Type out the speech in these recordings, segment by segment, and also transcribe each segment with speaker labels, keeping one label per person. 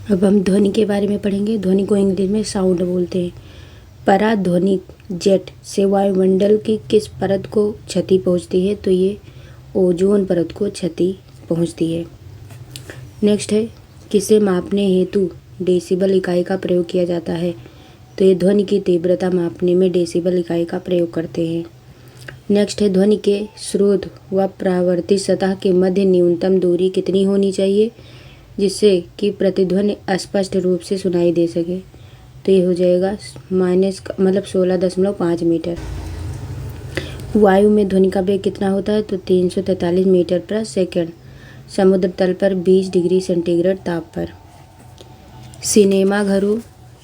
Speaker 1: अब हम ध्वनि के बारे में पढ़ेंगे। ध्वनि को इंग्लिश में साउंड बोलते हैं। पराध्वनिक जेट से वायुमंडल की किस परत को क्षति पहुंचती है? तो ये ओजोन परत को क्षति पहुंचती है। नेक्स्ट है, किसे मापने हेतु डेसिबल इकाई का प्रयोग किया जाता है? तो ये ध्वनि की तीव्रता मापने में डेसिबल इकाई का प्रयोग करते हैं। नेक्स्ट है, ध्वनि के स्रोत व परावर्तित सतह के मध्य न्यूनतम दूरी कितनी होनी चाहिए जिससे कि प्रतिध्वनि स्पष्ट रूप से सुनाई दे सके? तो ये हो जाएगा 16.5 मीटर। वायु में ध्वनि का वेग कितना होता है? तो 343 मीटर प्रति सेकंड। समुद्र तल पर 20 डिग्री सेंटीग्रेड ताप पर। सिनेमा घरों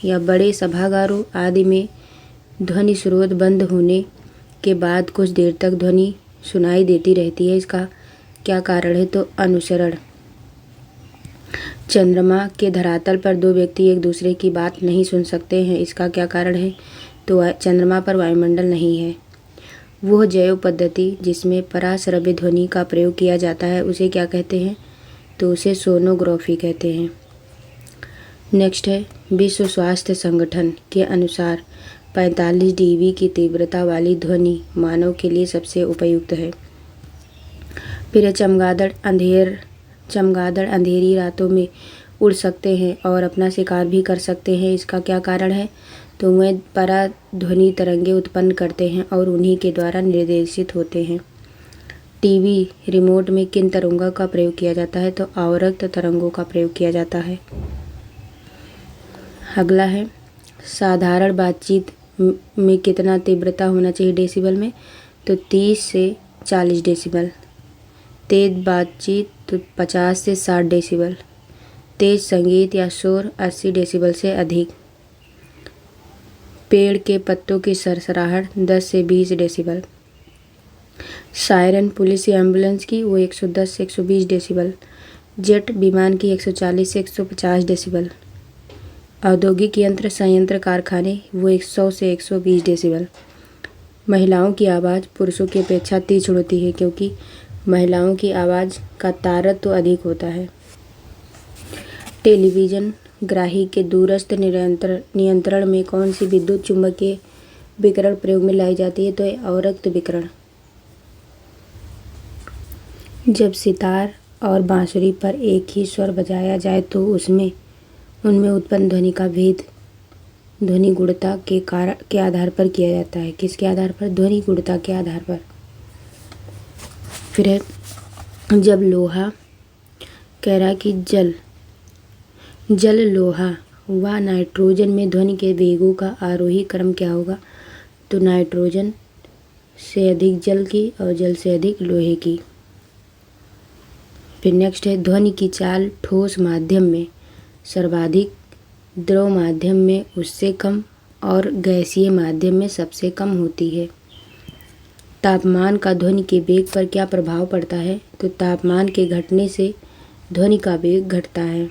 Speaker 1: या बड़े सभागारों आदि में ध्वनि स्रोत बंद होने के बाद कुछ देर तक ध्वनि सुनाई देती रहती है, इसका क्या कारण है? तो अनुसरण। चंद्रमा के धरातल पर दो व्यक्ति एक दूसरे की बात नहीं सुन सकते हैं, इसका क्या कारण है? तो चंद्रमा पर वायुमंडल नहीं है। वह जैव पद्धति जिसमें पराश्रव्य ध्वनि का प्रयोग किया जाता है उसे क्या कहते हैं? तो उसे सोनोग्राफी कहते हैं। नेक्स्ट है, विश्व स्वास्थ्य संगठन के अनुसार 45 डीबी की तीव्रता वाली ध्वनि मानव के लिए सबसे उपयुक्त है। फिर चमगादड़ अंधेरी रातों में उड़ सकते हैं और अपना शिकार भी कर सकते हैं, इसका क्या कारण है? तो वे पराध्वनि तरंगें उत्पन्न करते हैं और उन्हीं के द्वारा निर्देशित होते हैं। टीवी रिमोट में किन तरंगों का प्रयोग किया जाता है? तो आवर्त तरंगों का प्रयोग किया जाता है। अगला है, साधारण बातचीत में कितना तीव्रता होना चाहिए डेसिबल में? तो 30 से 40 डेसिबल। तेज बातचीत तो 50 से 60 डेसिबल। तेज संगीत या शोर 80 डेसिबल से अधिक। पेड़ के पत्तों की सरसराहट 10 से 20 डेसिबल। सायरन पुलिस या एम्बुलेंस की वो 110 से 120 डेसिबल। जेट विमान की 140 से 150 डेसिबल। औद्योगिक यंत्र संयंत्र कारखाने वो 100 से 120 डेसिबल। महिलाओं की आवाज़ पुरुषों की अपेक्षा तीव्र होती है क्योंकि महिलाओं की आवाज़ का तारतम्य अधिक होता है। टेलीविज़न ग्राही के दूरस्थ नियंत्रण में कौन सी विद्युत चुम्बकीय विकिरण प्रयोग में लाई जाती है? तो आवर्त विकिरण। जब सितार और बांसुरी पर एक ही स्वर बजाया जाए तो उनमें उत्पन्न ध्वनि का भेद ध्वनि गुणता के आधार पर किया जाता है। किसके आधार पर? ध्वनि गुणता के आधार पर। फिर है, जब लोहा कह रहा है कि जल लोहा व नाइट्रोजन में ध्वनि के वेगों का आरोही क्रम क्या होगा? तो नाइट्रोजन से अधिक जल की और जल से अधिक लोहे की। फिर नेक्स्ट है, ध्वनि की चाल ठोस माध्यम में सर्वाधिक, द्रव माध्यम में उससे कम और गैसीय माध्यम में सबसे कम होती है। तापमान का ध्वनि के वेग पर क्या प्रभाव पड़ता है? तो तापमान के घटने से ध्वनि का वेग घटता है।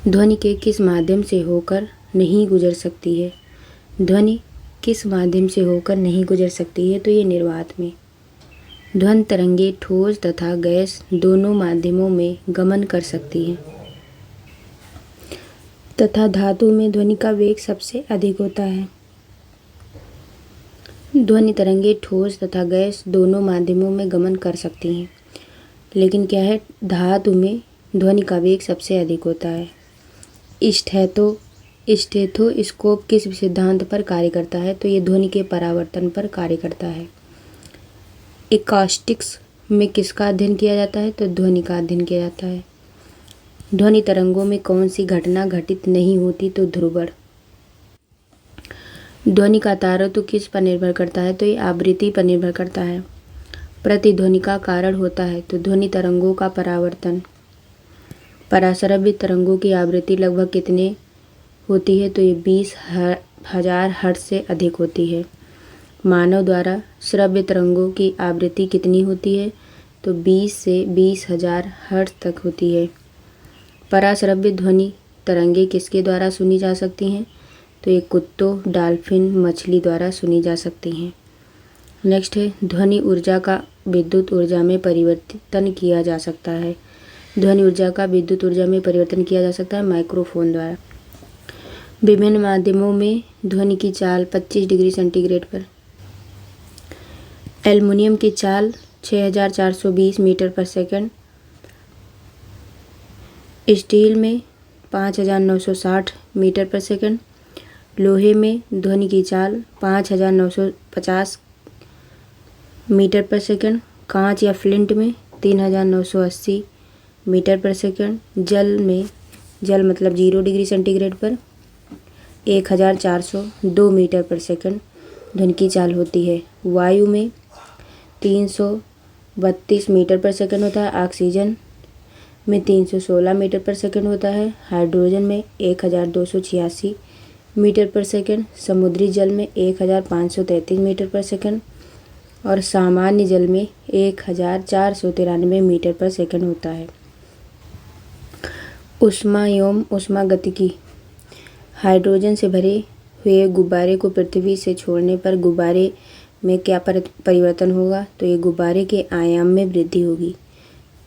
Speaker 1: ध्वनि के किस माध्यम से होकर नहीं गुजर सकती है? ध्वनि किस माध्यम से होकर नहीं गुजर सकती है? तो ये निर्वात में। ध्वनि तरंगे ठोस तथा गैस दोनों माध्यमों में गमन कर सकती हैं तथा धातु में ध्वनि का वेग सबसे अधिक होता है। ध्वनि तरंगे ठोस तथा गैस दोनों माध्यमों में गमन कर सकती हैं, लेकिन क्या है, धातु में ध्वनि का वेग सबसे अधिक होता है। स्टेथोस्कोप किस सिद्धांत पर कार्य करता है? तो ये ध्वनि के परावर्तन पर कार्य करता है। एकॉस्टिक्स में किसका अध्ययन किया जाता है? तो ध्वनि का अध्ययन किया जाता है। ध्वनि तरंगों में कौन सी घटना घटित नहीं होती? तो ध्रुवण। ध्वनि का तारतम्य किस पर निर्भर करता है? तो ये आवृत्ति पर निर्भर करता है। प्रतिध्वनि का कारण होता है तो ध्वनि तरंगों का परावर्तन। पराश्रव्य तरंगों की आवृत्ति लगभग कितने होती है? तो ये 20,000 हर्ट्ज से अधिक होती है। मानव द्वारा श्रव्य तरंगों की आवृत्ति कितनी होती है? तो 20 से 20,000 हर्ट्ज तक होती है। पराश्रव्य ध्वनि तरंगे किसके द्वारा सुनी जा सकती हैं? तो ये कुत्तों, डॉल्फिन, मछली द्वारा सुनी जा सकती हैं। नेक्स्ट है, ध्वनि ऊर्जा का विद्युत ऊर्जा में परिवर्तन किया जा सकता है। ध्वनि ऊर्जा का विद्युत ऊर्जा में परिवर्तन किया जा सकता है माइक्रोफोन द्वारा। विभिन्न माध्यमों में ध्वनि की चाल 25 डिग्री सेंटीग्रेड पर। एल्युमिनियम की चाल 6420 मीटर पर सेकंड। स्टील में 5960 मीटर पर सेकंड। लोहे में ध्वनि की चाल 5950 मीटर पर सेकंड। कांच या फ्लिंट में 3980 मीटर पर सेकंड। जल में, जल मतलब 0 डिग्री सेंटीग्रेड पर 1402 मीटर पर सेकंड ध्वनि की चाल होती है। वायु में 332 मीटर पर सेकंड होता है। ऑक्सीजन में 316 मीटर पर सेकंड होता है। हाइड्रोजन में 1286 मीटर पर सेकंड। समुद्री जल में 1533 मीटर पर सेकंड और सामान्य जल में 1493 मीटर पर सेकंड होता है। ऊष्मा एवं ऊष्मागतिकी। हाइड्रोजन से भरे हुए गुब्बारे को पृथ्वी से छोड़ने पर गुब्बारे में क्या परिवर्तन होगा? तो ये गुब्बारे के आयाम में वृद्धि होगी।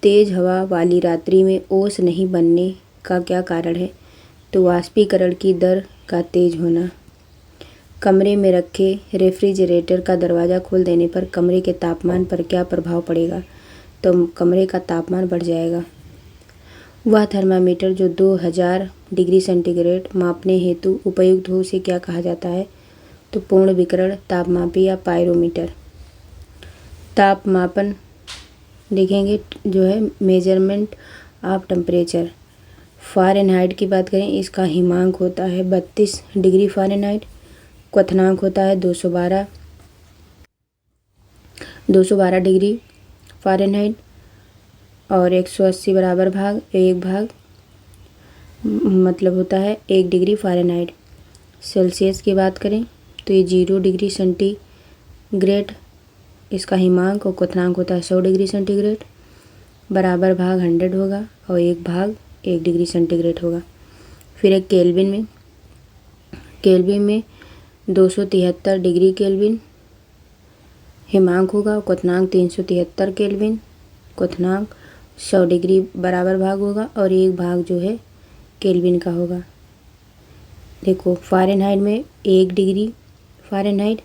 Speaker 1: तेज हवा वाली रात्रि में ओस नहीं बनने का क्या कारण है? तो वाष्पीकरण की दर का तेज होना। कमरे में रखे रेफ्रिजरेटर का दरवाज़ा खोल देने पर कमरे के तापमान पर क्या प्रभाव पड़ेगा? तो कमरे का तापमान बढ़ जाएगा। वह थर्मामीटर जो 2000 डिग्री सेंटीग्रेड मापने हेतु उपयुक्त हो उसे क्या कहा जाता है? तो पूर्ण विकिरण तापमापी या पायरोमीटर। तापमापन देखेंगे जो है मेजरमेंट ऑफ टेम्परेचर। फ़ारेनहाइट की बात करें, इसका हिमांक होता है 32 डिग्री फ़ारेनहाइट। क्वथनांक होता है 212 डिग्री फ़ारेनहाइट और 180 बराबर भाग 1 भाग मतलब होता है 1 डिग्री फ़ारेनहाइट। सेल्सियस की बात करें तो ये 0 डिग्री सेंटीग्रेड इसका हिमांक और क्वथनांक होता है 100 डिग्री सेंटीग्रेड। बराबर भाग 100 होगा और 1 भाग 1 डिग्री सेंटीग्रेड होगा। फिर एक केल्विन में 273 डिग्री केल्विन हिमांक होगा और क्वथनांक 373 केल्विन। क्वथनांक 100 डिग्री बराबर भाग होगा और 1 भाग जो है केल्विन का होगा। देखो फ़ारेनहाइट में 1 डिग्री फ़ारेनहाइट,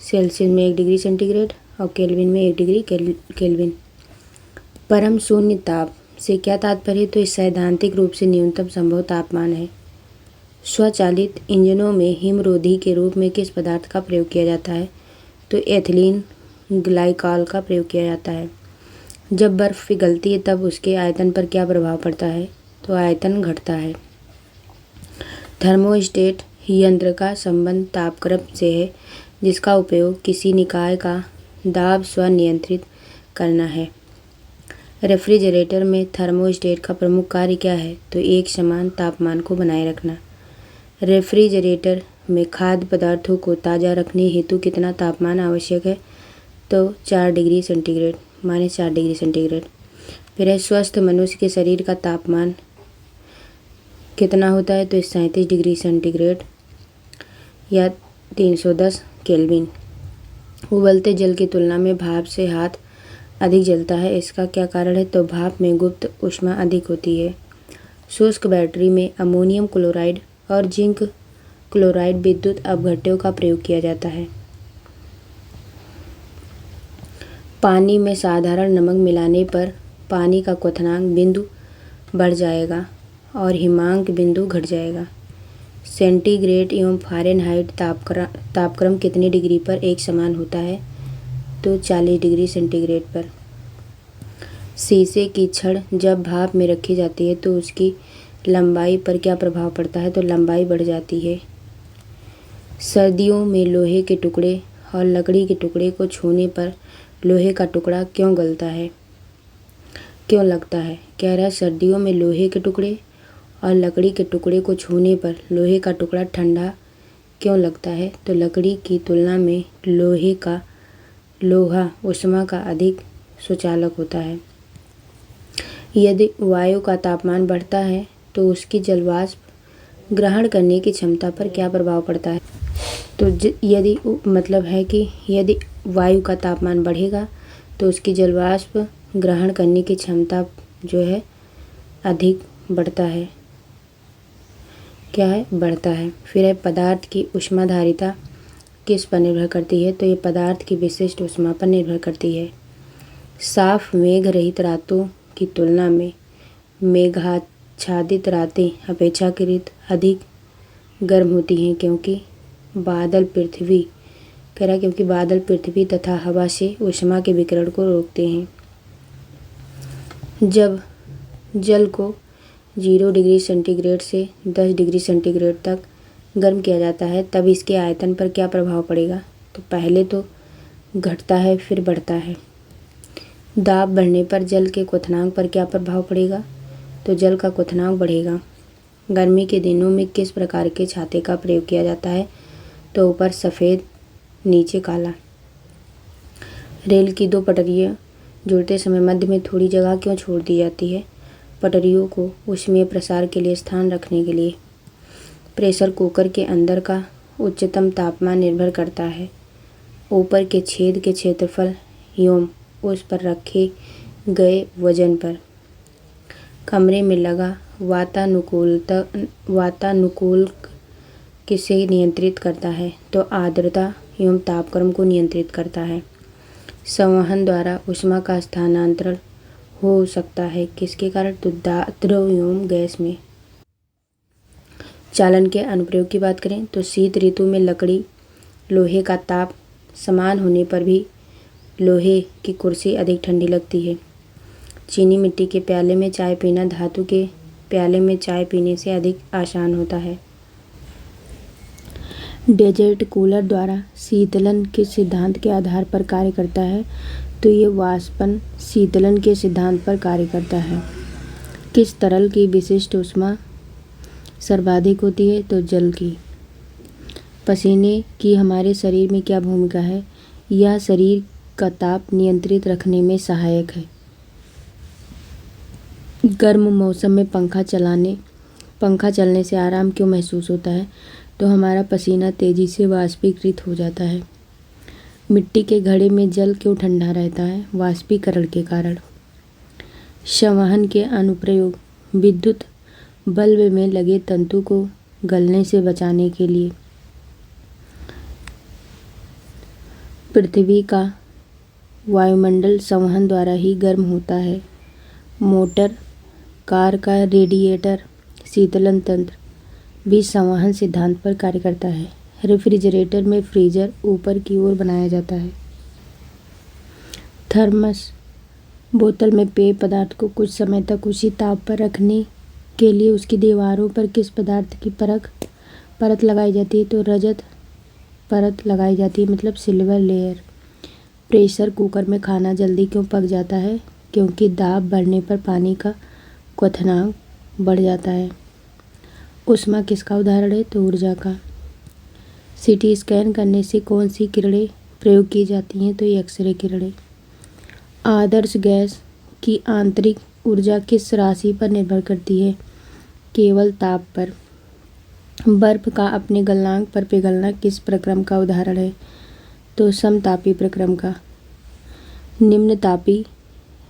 Speaker 1: सेल्सियस में 1 डिग्री सेंटीग्रेड और केल्विन में 1 डिग्री केल्विन। परम शून्य ताप से क्या तात्पर्य है? तो इस सैद्धांतिक रूप से न्यूनतम संभव तापमान है। स्वचालित इंजनों में हिमरोधी के रूप में किस पदार्थ का प्रयोग किया जाता है? तो एथिलीन ग्लाइकॉल का प्रयोग किया जाता है। जब बर्फ़ पिघलती है तब उसके आयतन पर क्या प्रभाव पड़ता है? तो आयतन घटता है। थर्मोस्टेट यंत्र का संबंध तापक्रम से है जिसका उपयोग किसी निकाय का दाब स्वनियंत्रित करना है। रेफ्रिजरेटर में थर्मोस्टेट का प्रमुख कार्य क्या है? तो एक समान तापमान को बनाए रखना। रेफ्रिजरेटर में खाद्य पदार्थों को ताज़ा रखने हेतु कितना तापमान आवश्यक है? तो 4 डिग्री सेंटीग्रेड -4 डिग्री सेंटीग्रेड। फिर है स्वस्थ मनुष्य के शरीर का तापमान कितना होता है? तो 37 डिग्री सेंटीग्रेड या 310 केल्विन। उबलते जल की तुलना में भाप से हाथ अधिक जलता है, इसका क्या कारण है? तो भाप में गुप्त ऊष्मा अधिक होती है। शुष्क बैटरी में अमोनियम क्लोराइड और जिंक क्लोराइड विद्युत अपघट्यों का प्रयोग किया जाता है। पानी में साधारण नमक मिलाने पर पानी का क्वथनांक बिंदु बढ़ जाएगा और हिमांक बिंदु घट जाएगा। सेंटीग्रेड एवं फ़ारेनहाइट तापक्रम कितने डिग्री पर एक समान होता है? तो 40 डिग्री सेंटीग्रेड पर। शीशे की छड़ जब भाप में रखी जाती है तो उसकी लंबाई पर क्या प्रभाव पड़ता है? तो लंबाई बढ़ जाती है। सर्दियों में लोहे के टुकड़े और लकड़ी के टुकड़े को छूने पर लोहे का टुकड़ा क्यों गलता है, क्यों लगता है? कह रहा है सर्दियों में लोहे के टुकड़े और लकड़ी के टुकड़े को छूने पर लोहे का टुकड़ा ठंडा क्यों लगता है? तो लकड़ी की तुलना में लोहा ऊष्मा का अधिक सुचालक होता है। यदि वायु का तापमान बढ़ता है तो उसकी जलवाष्प ग्रहण करने की क्षमता पर क्या प्रभाव पड़ता है? तो यदि मतलब है कि यदि वायु का तापमान बढ़ेगा तो उसकी जलवाष्प ग्रहण करने की क्षमता जो है अधिक बढ़ता है, क्या है, बढ़ता है। फिर है पदार्थ की ऊष्माधारिता किस पर निर्भर करती है, तो ये पदार्थ की विशिष्ट ऊष्मा पर निर्भर करती है। साफ मेघ रहित रातों की तुलना में मेघाच्छादित रातें अपेक्षाकृत अधिक गर्म होती हैं, क्योंकि बादल पृथ्वी तथा हवा से ऊष्मा के विकिरण को रोकते हैं। जब जल को 0 डिग्री सेंटीग्रेड से 10 डिग्री सेंटीग्रेड तक गर्म किया जाता है, तब इसके आयतन पर क्या प्रभाव पड़ेगा, तो पहले तो घटता है फिर बढ़ता है। दाब बढ़ने पर जल के क्वथनांक पर क्या प्रभाव पड़ेगा, तो जल का क्वथनांक बढ़ेगा। गर्मी के दिनों में किस प्रकार के छाते का प्रयोग किया जाता है, तो ऊपर सफ़ेद नीचे काला। रेल की 2 पटरियाँ जुड़ते समय मध्य में थोड़ी जगह क्यों छोड़ दी जाती है, पटरियों को ऊष्मीय प्रसार के लिए स्थान रखने के लिए। प्रेशर कुकर के अंदर का उच्चतम तापमान निर्भर करता है ऊपर के छेद के क्षेत्रफल एवं उस पर रखे गए वजन पर। कमरे में लगा वातानुकूलक किसे नियंत्रित करता है, तो आर्द्रता एवं तापक्रम को नियंत्रित करता है। संवहन द्वारा ऊष्मा का स्थानांतरण हो सकता है किसके कारण, तो द्रव एवं गैस में। चालन के अनुप्रयोग की बात करें तो शीत ऋतु में लकड़ी लोहे का ताप समान होने पर भी लोहे की कुर्सी अधिक ठंडी लगती है। चीनी मिट्टी के प्याले में चाय पीना धातु के प्याले में चाय पीने से अधिक आसान होता है। डेजर्ट कूलर द्वारा शीतलन के सिद्धांत के आधार पर कार्य करता है, तो ये वाष्पन शीतलन के सिद्धांत पर कार्य करता है। किस तरल की विशिष्ट ऊष्मा सर्वाधिक होती है, तो जल की। पसीने की हमारे शरीर में क्या भूमिका है, यह शरीर का ताप नियंत्रित रखने में सहायक है। गर्म मौसम में पंखा चलने से आराम क्यों महसूस होता है, तो हमारा पसीना तेजी से वाष्पीकृत हो जाता है। मिट्टी के घड़े में जल क्यों ठंडा रहता है, वाष्पीकरण के कारण। संवहन के अनुप्रयोग विद्युत बल्ब में लगे तंतु को गलने से बचाने के लिए। पृथ्वी का वायुमंडल संवहन द्वारा ही गर्म होता है। मोटर कार का रेडिएटर शीतलन तंत्र भी संवहन सिद्धांत पर कार्य करता है। रेफ्रिजरेटर में फ्रीजर ऊपर की ओर बनाया जाता है। थर्मस बोतल में पेय पदार्थ को कुछ समय तक उसी ताप पर रखने के लिए उसकी दीवारों पर किस पदार्थ की परत लगाई जाती है, तो रजत परत लगाई जाती है, मतलब सिल्वर लेयर। प्रेशर कुकर में खाना जल्दी क्यों पक जाता है, क्योंकि दाब बढ़ने पर पानी का क्वथनांक बढ़ जाता है। ऊष्मा किसका उदाहरण है, तो ऊर्जा का। सीटी स्कैन करने से कौन सी किरणें प्रयोग की जाती हैं, तो ये एक्सरे किरणें। आदर्श गैस की आंतरिक ऊर्जा किस राशि पर निर्भर करती है, केवल ताप पर। बर्फ का अपने गलनांक पर पिघलना किस प्रक्रम का उदाहरण है, तो समतापी प्रक्रम का। निम्न तापी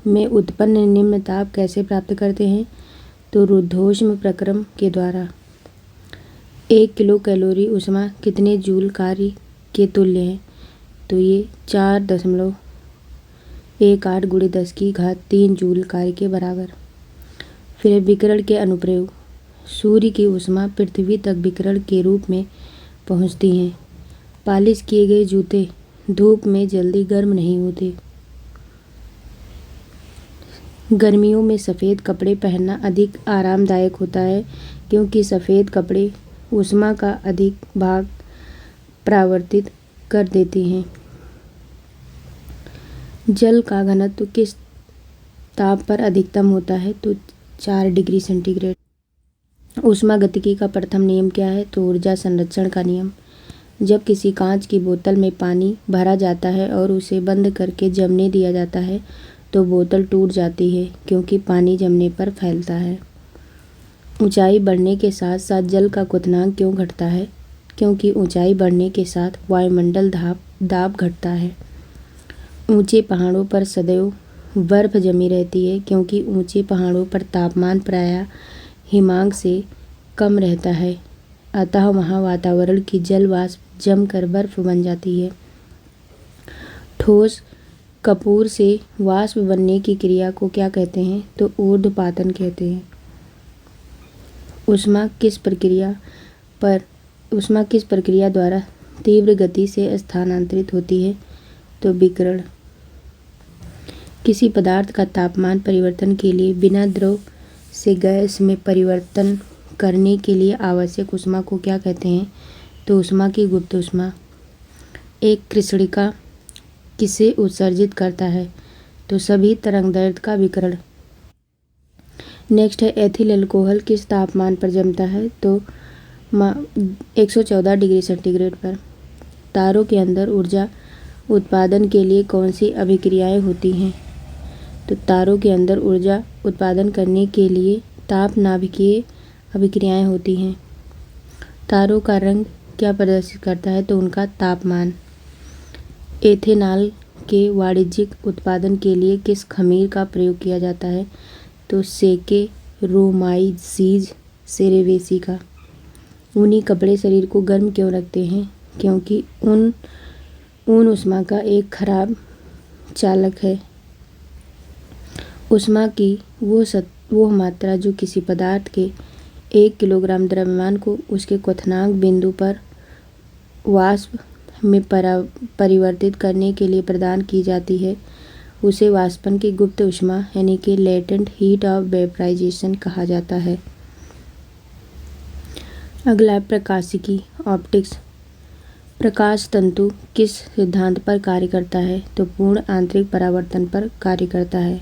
Speaker 1: में उत्पन्न निम्न ताप कैसे प्राप्त करते हैं, तो रुद्धोष्म प्रक्रम के द्वारा। 1 किलो कैलोरी ऊष्मा कितने जूल कार्य के तुल्य है, तो ये 4.18 × 10⁻³ जूल कार्य के बराबर। फिर विकिरण के अनुप्रयोग सूर्य की ऊष्मा पृथ्वी तक विकिरण के रूप में पहुंचती हैं। पॉलिश किए गए जूते धूप में जल्दी गर्म नहीं होते। गर्मियों में सफ़ेद कपड़े पहनना अधिक आरामदायक होता है, क्योंकि सफ़ेद कपड़े ऊष्मा का अधिक भाग परावर्तित कर देते हैं। जल का घनत्व किस ताप पर अधिकतम होता है, तो 4 डिग्री सेंटीग्रेड। ऊष्मागतिकी का प्रथम नियम क्या है, तो ऊर्जा संरक्षण का नियम। जब किसी कांच की बोतल में पानी भरा जाता है और उसे बंद करके जमने दिया जाता है, तो बोतल टूट जाती है, क्योंकि पानी जमने पर फैलता है। ऊंचाई बढ़ने के साथ साथ जल का क्वथनांक क्यों घटता है, क्योंकि ऊंचाई बढ़ने के साथ वायुमंडल दाब घटता है। ऊंचे पहाड़ों पर सदैव बर्फ जमी रहती है, क्योंकि ऊंचे पहाड़ों पर तापमान प्रायः हिमांक से कम रहता है, अतः वहाँ वातावरण की जल वाष्प जमकर बर्फ बन जाती है। ठोस कपूर से वाष्प बनने की क्रिया को क्या कहते हैं? तो ऊर्ध्वपातन कहते हैं। ऊष्मा किस प्रक्रिया द्वारा तीव्र गति से स्थानांतरित होती है? तो विकिरण। किसी पदार्थ का तापमान परिवर्तन के लिए बिना द्रव से गैस में परिवर्तन करने के लिए आवश्यक ऊष्मा को क्या कहते हैं? तो ऊष्मा की गुप्त ऊष्मा। एक कृष्णिका किसे उत्सर्जित करता है? तो सभी तरंगदैर्घ्य का विकिरण। नेक्स्ट है एथिल अल्कोहल किस तापमान पर जमता है? तो 114 डिग्री सेंटीग्रेड पर। तारों के अंदर ऊर्जा उत्पादन के लिए कौन सी अभिक्रियाएं होती हैं? तो तारों के अंदर ऊर्जा उत्पादन करने के लिए ताप नाभिकीय अभिक्रियाएं होती हैं। तारों का रंग क्या प्रदर्शित करता है? तो उनका तापमान। एथेनॉल के वाणिज्यिक उत्पादन के लिए किस खमीर का प्रयोग किया जाता है? तो सेकेरोमाइसीज सेरेवेसी का। ऊनी कपड़े शरीर को गर्म क्यों रखते हैं? क्योंकि ऊन ऊष्मा का एक खराब चालक है। ऊष्मा की वो मात्रा जो किसी पदार्थ के 1 किलोग्राम द्रव्यमान को उसके क्वथनांक बिंदु पर वाष्प में परिवर्तित करने के लिए प्रदान की जाती है, उसे वाष्पन की गुप्त ऊष्मा यानी कि लेटेंट हीट ऑफ वेपराइजेशन कहा जाता है। अगला है प्रकाशिकी ऑप्टिक्स। प्रकाश तंतु किस सिद्धांत पर कार्य करता है? तो पूर्ण आंतरिक परावर्तन पर कार्य करता है।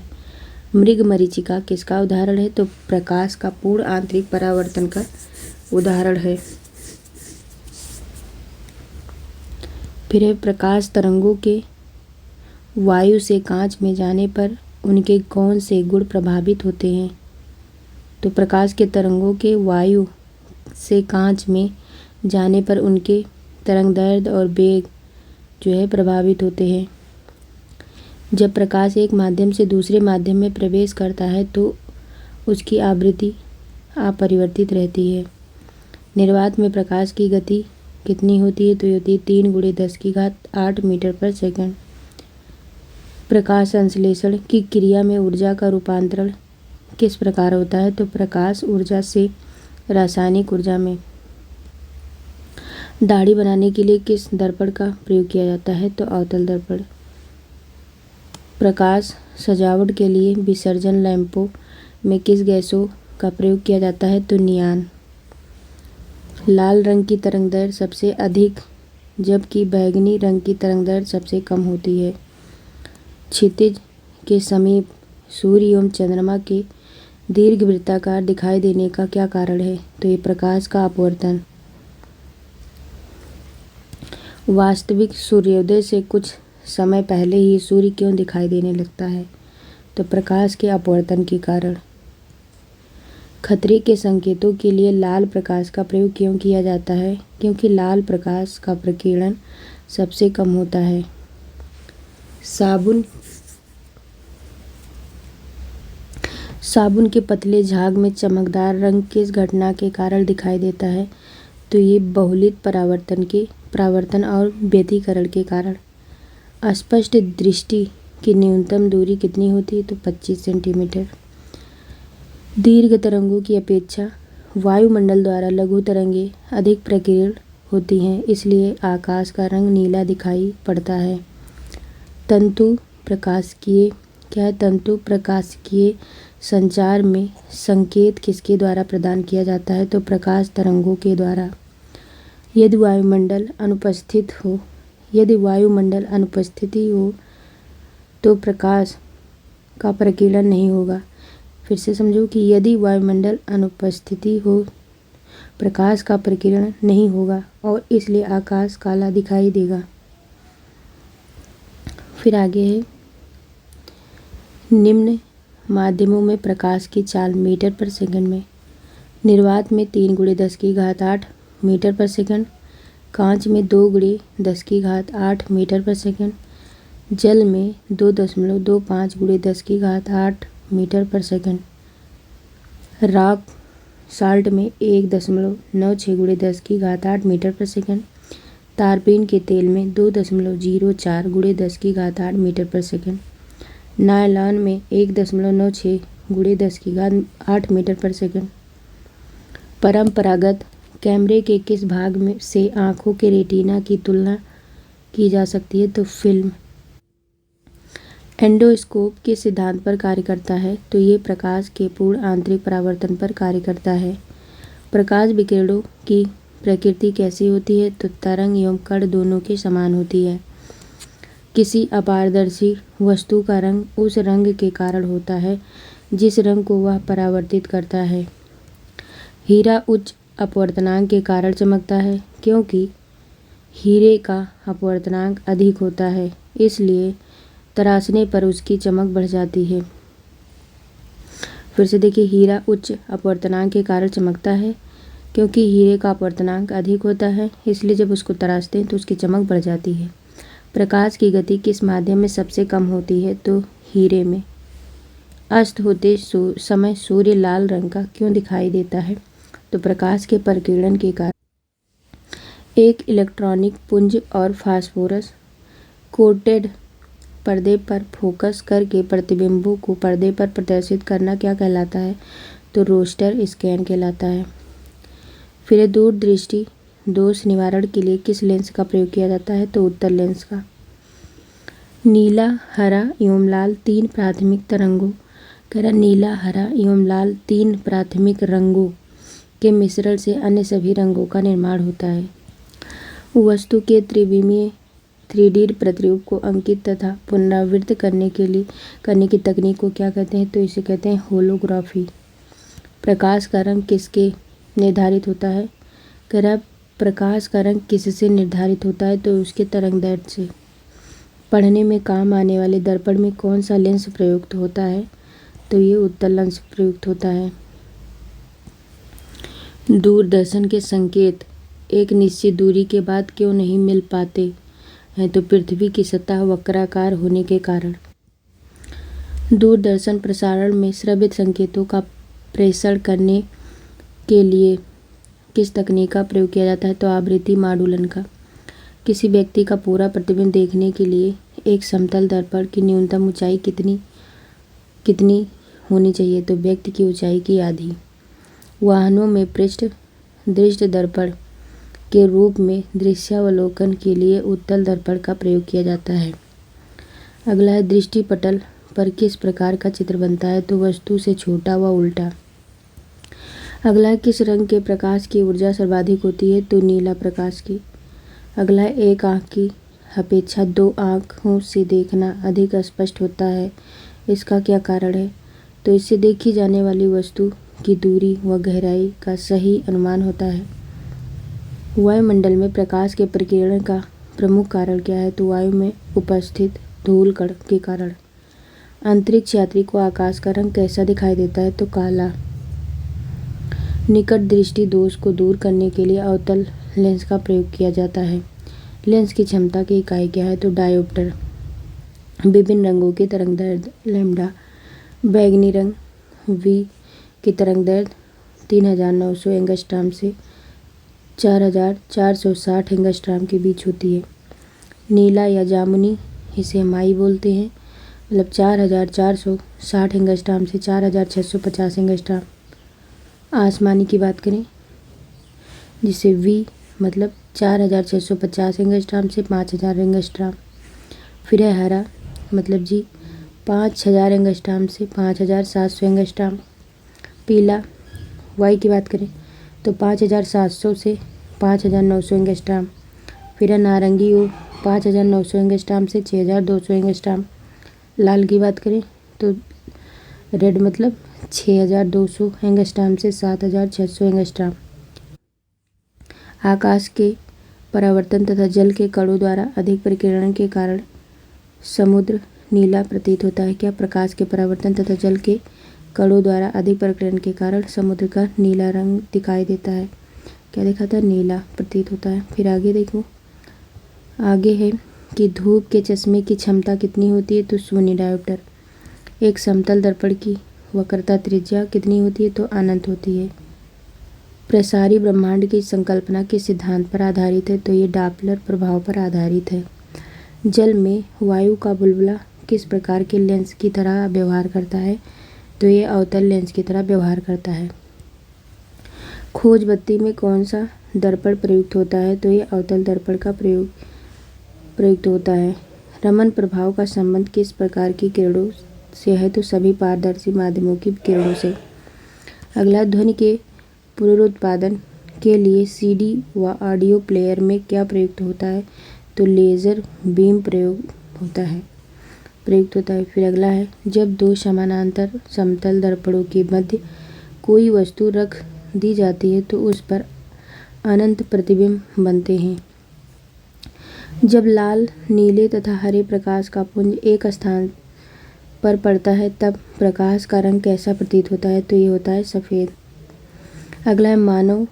Speaker 1: मृगमरीचिका किसका उदाहरण है? तो प्रकाश का पूर्ण आंतरिक परावर्तन का उदाहरण है। फिर है प्रकाश तरंगों के वायु से कांच में जाने पर उनके कौन से गुण प्रभावित होते हैं? तो प्रकाश के तरंगों के वायु से कांच में जाने पर उनके तरंगदैर्घ्य और वेग जो है प्रभावित होते हैं। जब प्रकाश एक माध्यम से दूसरे माध्यम में प्रवेश करता है तो उसकी आवृत्ति अपरिवर्तित रहती है। निर्वात में प्रकाश की गति कितनी होती है? तो ये होती है 3 × 10⁸ मीटर पर सेकंड। प्रकाश संश्लेषण की क्रिया में ऊर्जा का रूपांतरण किस प्रकार होता है? तो प्रकाश ऊर्जा से रासायनिक ऊर्जा में। दाढ़ी बनाने के लिए किस दर्पण का प्रयोग किया जाता है? तो अवतल दर्पण। प्रकाश सजावट के लिए विसर्जन लैंपों में किस गैसों का प्रयोग किया जाता है? तो नियान। लाल रंग की तरंगदैर्घ्य सबसे अधिक जबकि बैंगनी रंग की तरंगदैर्घ्य सबसे कम होती है। क्षितिज के समीप सूर्य एवं चंद्रमा के दीर्घवृत्ताकार दिखाई देने का क्या कारण है? तो ये प्रकाश का अपवर्तन। वास्तविक सूर्योदय से कुछ समय पहले ही सूर्य क्यों दिखाई देने लगता है? तो प्रकाश के अपवर्तन के कारण। खतरे के संकेतों के लिए लाल प्रकाश का प्रयोग क्यों किया जाता है? क्योंकि लाल प्रकाश का प्रकीर्णन सबसे कम होता है। साबुन के पतले झाग में चमकदार रंग किस घटना के कारण दिखाई देता है? तो ये बहुलित परावर्तन और व्यतिकरण के कारण। अस्पष्ट दृष्टि की न्यूनतम दूरी कितनी होती है? तो 25 सेंटीमीटर। दीर्घ तरंगों की अपेक्षा वायुमंडल द्वारा लघु तरंगें अधिक प्रकीर्ण होती हैं, इसलिए आकाश का रंग नीला दिखाई पड़ता है। तंतु प्रकाशिकीय संचार में संकेत किसके द्वारा प्रदान किया जाता है? तो प्रकाश तरंगों के द्वारा। यदि वायुमंडल अनुपस्थिति हो तो प्रकाश का प्रकीर्णन नहीं होगा। फिर से समझो कि यदि वायुमंडल अनुपस्थिति हो प्रकाश का प्रकीर्णन नहीं होगा और इसलिए आकाश काला दिखाई देगा। फिर आगे है निम्न माध्यमों में प्रकाश की चाल मीटर पर सेकंड में। निर्वात में 3 × 10⁸ मीटर पर सेकंड, कांच में 2 × 10⁸ मीटर पर सेकंड, जल में 2.25 × 10⁸ मीटर पर सेकंड। रॉक साल्ट में 1.96 × 10⁸ मीटर पर सेकंड। तारपीन के तेल में 2.04 × 10⁸ मीटर पर सेकंड। नायलॉन में 1.96 × 10⁸ मीटर पर सेकंड। परंपरागत कैमरे के किस भाग में से आँखों के रेटिना की तुलना की जा सकती है? तो फिल्म। एंडोस्कोप किस सिद्धांत पर कार्य करता है? तो ये प्रकाश के पूर्ण आंतरिक परावर्तन पर कार्य करता है। प्रकाश विकिरणों की प्रकृति कैसी होती है? तो तरंग एवं कण दोनों के समान होती है। किसी अपारदर्शी वस्तु का रंग उस रंग के कारण होता है जिस रंग को वह परावर्तित करता है। हीरा उच्च अपवर्तनांक के कारण चमकता है क्योंकि हीरे का अपवर्तनांक अधिक होता है, इसलिए तराशने पर उसकी चमक बढ़ जाती है। फिर से देखिए, हीरा उच्च अपवर्तनांक के कारण चमकता है क्योंकि हीरे का अपवर्तनांक अधिक होता है, इसलिए जब उसको तराशते हैं तो उसकी चमक बढ़ जाती है। प्रकाश की गति किस माध्यम में सबसे कम होती है? तो हीरे में। अस्त होते समय सूर्य लाल रंग का क्यों दिखाई देता है? तो प्रकाश के प्रकीर्णन के कारण। एक इलेक्ट्रॉनिक पुंज और फास्फोरस कोटेड पर्दे पर फोकस करके प्रतिबिंबों को पर्दे पर प्रदर्शित करना क्या कहलाता है? तो रोस्टर स्कैन कहलाता है। फिर दूरदृष्टि दोष निवारण के लिए किस लेंस का प्रयोग किया जाता है? तो उत्तल लेंस का। नीला, हरा एवं लाल तीन प्राथमिक तरंगों नीला, हरा एवं लाल तीन प्राथमिक रंगों के मिश्रण से अन्य सभी रंगों का निर्माण होता है। वस्तु के त्रिविमीय 3D प्रतिरूप को अंकित तथा पुनरावृत्त करने की तकनीक को क्या कहते हैं? तो इसे कहते हैं होलोग्राफी। प्रकाश का रंग किसके निर्धारित होता है? प्रकाश का रंग किससे निर्धारित होता है? तो उसके तरंगदैर्ध्य से। पढ़ने में काम आने वाले दर्पण में कौन सा लेंस प्रयुक्त होता है? तो ये उत्तल लेंस प्रयुक्त होता है। दूरदर्शन के संकेत एक निश्चित दूरी के बाद क्यों नहीं मिल पाते हैं? तो पृथ्वी की सतह वक्राकार होने के कारण। दूरदर्शन प्रसारण में श्रव्य संकेतों का प्रेषण करने के लिए किस तकनीक का प्रयोग किया जाता है? तो आवृत्ति मॉडुलन का। किसी व्यक्ति का पूरा प्रतिबिंब देखने के लिए एक समतल दर्पण की न्यूनतम ऊंचाई कितनी होनी चाहिए? तो व्यक्ति की ऊंचाई की आधी। वाहनों में पृष्ठ दृष्टि दर्पण के रूप में दृश्यावलोकन के लिए उत्तल दर्पण का प्रयोग किया जाता है। अगला है, दृष्टिपटल पर किस प्रकार का चित्र बनता है? तो वस्तु से छोटा व उल्टा। अगला है, किस रंग के प्रकाश की ऊर्जा सर्वाधिक होती है? तो नीला प्रकाश की। अगला है, एक आँख की अपेक्षा दो आँखों से देखना अधिक स्पष्ट होता है, इसका क्या कारण है? तो इससे देखी जाने वाली वस्तु की दूरी व गहराई का सही अनुमान होता है। वायुमंडल में प्रकाश के प्रकीर्णन का प्रमुख कारण क्या है? तो वायु में उपस्थित धूल कण के कारण। अंतरिक्ष यात्री को आकाश का रंग कैसा दिखाई देता है? तो काला। निकट दृष्टि दोष को दूर करने के लिए अवतल लेंस का प्रयोग किया जाता है। लेंस की क्षमता की इकाई क्या है? तो डायोप्टर। विभिन्न रंगों के तरंगदैर्ध्य लैम्डा। बैंगनी रंग V की तरंगदैर्ध्य 3900 एंगस्ट्रॉम से 4460 एंगस्ट्रॉम के बीच होती है। नीला या जामुनी, इसे माई बोलते हैं, मतलब 4460 एंगस्ट्रॉम से 4650 एंगस्ट्रॉम। आसमानी की बात करें जिसे V मतलब 4650 एंगस्ट्रॉम से 5000 एंगस्ट्रॉम। फिर है हरा, मतलब जी 5000 एंगस्ट्रॉम से 5700 एंगस्ट्रॉम। पीला वाई की बात करें तो 5700 से 5900 एंगस्ट्रॉम। फिर है नारंगी वो 5900 एंगस्ट्रॉम से 6200 एंगस्ट्रॉम। लाल की बात करें तो रेड मतलब 6200 एंगस्ट्रॉम से 7600 एंगस्ट्रॉम। आकाश के परावर्तन तथा जल के कणों द्वारा अधिक प्रकीर्णन के कारण समुद्र नीला प्रतीत होता है क्या? प्रकाश के परावर्तन तथा जल के कणों द्वारा अधिक प्रकीर्णन के कारण समुद्र का नीला रंग दिखाई देता है। क्या दिखाता है? नीला प्रतीत होता है। फिर आगे देखो, आगे है कि धूप के चश्मे की क्षमता कितनी होती है, तो शून्य डायोप्टर। एक समतल दर्पण की वक्रता त्रिज्या कितनी होती है, तो अनंत होती है। प्रसारी ब्रह्मांड की संकल्पना किस सिद्धांत पर आधारित है, तो ये डॉपलर प्रभाव पर आधारित है। जल में वायु का बुलबुला किस प्रकार के लेंस की तरह व्यवहार करता है, तो ये अवतल लेंस की तरह व्यवहार करता है। खोज बत्ती में कौन सा दर्पण प्रयुक्त होता है, तो ये अवतल दर्पण का प्रयुक्त होता है। रमन प्रभाव का संबंध किस प्रकार की किरणों से है, तो सभी पारदर्शी माध्यमों की किरणों से। अगला, ध्वनि के पुनरुत्पादन के लिए सीडी व ऑडियो प्लेयर में क्या प्रयुक्त होता है, तो लेज़र बीम प्रयुक्त होता है। फिर अगला है, जब दो समानांतर समतल दर्पणों के मध्य कोई वस्तु रख दी जाती है तो उस पर अनंत प्रतिबिंब बनते हैं। जब लाल, नीले तथा हरे प्रकाश का पुंज एक स्थान पर पड़ता है तब प्रकाश का रंग कैसा प्रतीत होता है, तो ये होता है सफ़ेद। अगला है, मानव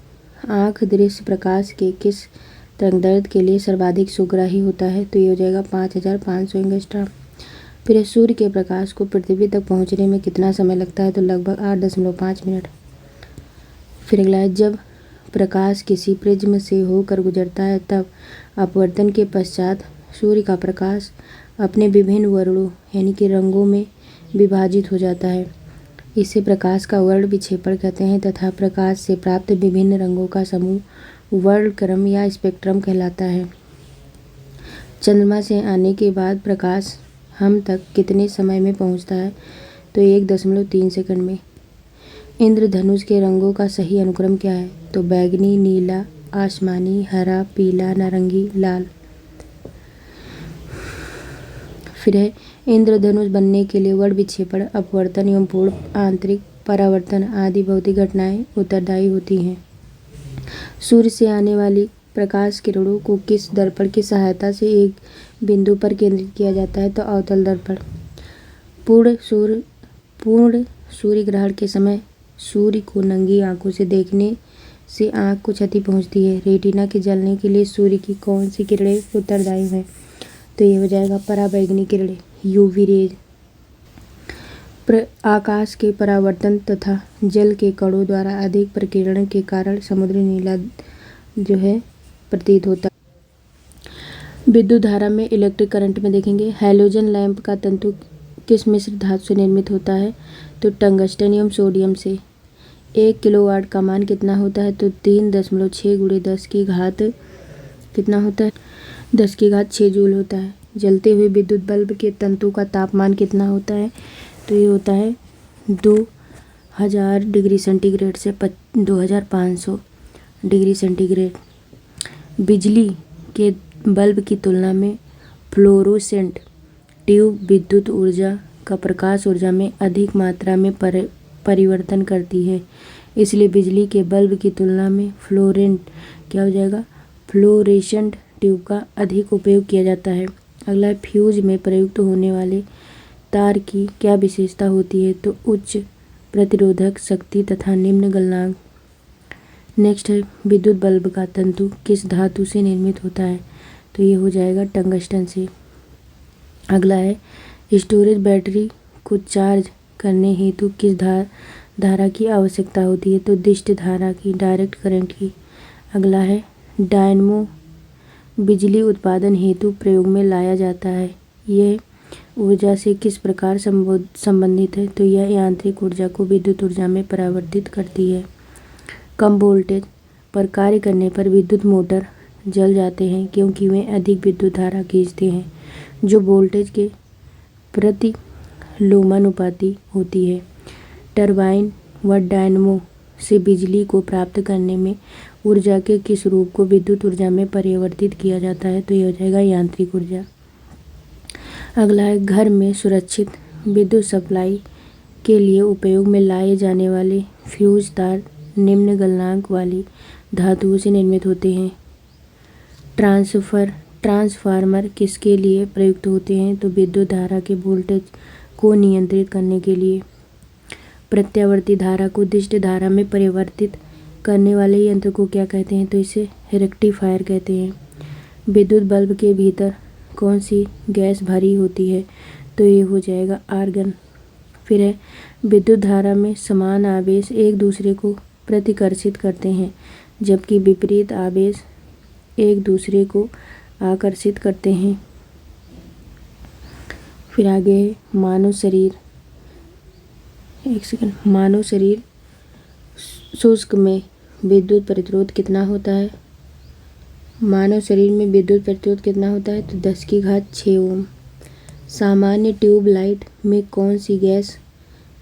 Speaker 1: आँख दृश्य प्रकाश के किस तरंगदैर्घ्य के लिए सर्वाधिक सुग्राही होता है, तो ये हो जाएगा 5500 एंगस्ट्रॉम। फिर सूर्य के प्रकाश को पृथ्वी तक पहुंचने में कितना समय लगता है, तो लगभग 8.5 मिनट। फिर अगला है, जब प्रकाश किसी प्रिज्म से होकर गुजरता है तब अपवर्तन के पश्चात सूर्य का प्रकाश अपने विभिन्न वर्णों यानी कि रंगों में विभाजित हो जाता है। इसे प्रकाश का वर्ण विक्षेपण कहते हैं तथा प्रकाश से प्राप्त विभिन्न रंगों का समूह वर्णक्रम या स्पेक्ट्रम कहलाता है। चंद्रमा से आने के बाद प्रकाश हम तक कितने समय में पहुंचता है, तो 1.3 सेकंड में। इंद्रधनुष के रंगों का सही अनुक्रम क्या है, तो बैगनी, नीला, आसमानी, हरा, पीला, नारंगी, लाल। फिर है, इंद्रधनुष बनने के लिए वर्ण विक्षेपण, अपवर्तन एवं पूर्ण आंतरिक परावर्तन आदि भौतिक घटनाएं उत्तरदायी होती हैं। सूर्य से आने वाली प्रकाश किरणों को किस दर्पण की सहायता से एक बिंदु पर केंद्रित किया जाता है, तो अवतल दर्पण। पूर्ण सूर्य ग्रहण के समय सूर्य को नंगी आंखों से देखने से आंख को क्षति पहुंचती है। रेटिना के जलने के लिए सूर्य की कौन सी किरणें उत्तरदायी हैं, तो ये हो जाएगा पराबैंगनी किरणें, यूवी रेज। आकाश के परावर्तन तथा जल के कणों द्वारा अधिक प्रकीर्णन के कारण समुद्री नीला जो है प्रतीत होता है। विद्युत धारा में इलेक्ट्रिक करंट में देखेंगे, हैलोजन लैंप का तंतु किस मिश्र धातु से निर्मित होता है, तो टंगस्टन एवं सोडियम से। 1 किलोवाट का मान कितना होता है, तो 3.6 × 10 की घात कितना होता है, 10 की घात 6 जूल होता है। जलते हुए विद्युत बल्ब के तंतु का तापमान कितना होता है, तो ये होता है 2000 डिग्री सेंटीग्रेड से 2500 डिग्री सेंटीग्रेड। बिजली के बल्ब की तुलना में फ्लोरोसेंट ट्यूब विद्युत ऊर्जा का प्रकाश ऊर्जा में अधिक मात्रा में परिवर्तन करती है, इसलिए बिजली के बल्ब की तुलना में फ्लोरेसेंट ट्यूब का अधिक उपयोग किया जाता है। अगला है, फ्यूज में प्रयुक्त होने वाले तार की क्या विशेषता होती है, तो उच्च प्रतिरोधक शक्ति तथा निम्न गलनांक। नेक्स्ट है, विद्युत बल्ब का तंतु किस धातु से निर्मित होता है, तो ये हो जाएगा टंगस्टन से। अगला है, स्टोरेज बैटरी को चार्ज करने हेतु किस धारा की आवश्यकता होती है, तो दिष्ट धारा की, डायरेक्ट करंट की। अगला है, डायनमो बिजली उत्पादन हेतु प्रयोग में लाया जाता है, यह ऊर्जा से किस प्रकार संबंधित है, तो यह यांत्रिक ऊर्जा को विद्युत ऊर्जा में परिवर्तित करती है। कम वोल्टेज पर कार्य करने पर विद्युत मोटर जल जाते हैं क्योंकि वे अधिक विद्युत धारा खींचते हैं जो वोल्टेज के प्रति लोमानुपाती होती है। टरबाइन व डायनमो से बिजली को प्राप्त करने में ऊर्जा के किस रूप को विद्युत ऊर्जा में परिवर्तित किया जाता है, तो यह हो जाएगा यांत्रिक ऊर्जा। अगला है, घर में सुरक्षित विद्युत सप्लाई के लिए उपयोग में लाए जाने वाले फ्यूज तार निम्न गलनांक वाली धातुओं से निर्मित होते हैं। ट्रांसफार्मर किसके लिए प्रयुक्त होते हैं, तो विद्युत धारा के वोल्टेज को नियंत्रित करने के लिए। प्रत्यावर्ती धारा को दिष्ट धारा में परिवर्तित करने वाले यंत्र को क्या कहते हैं, तो इसे रेक्टिफायर कहते हैं। विद्युत बल्ब के भीतर कौन सी गैस भरी होती है, तो ये हो जाएगा आर्गन। फिर है विद्युत धारा में समान आवेश एक दूसरे को प्रतिकर्षित करते हैं, जबकि विपरीत आवेश एक दूसरे को आकर्षित करते हैं। फिर आगे है मानव शरीर। मानव शरीर शुष्क में विद्युत प्रतिरोध कितना होता है? मानव शरीर में विद्युत प्रतिरोध कितना होता है? तो 10⁶ ओम। सामान्य ट्यूब लाइट में कौन सी गैस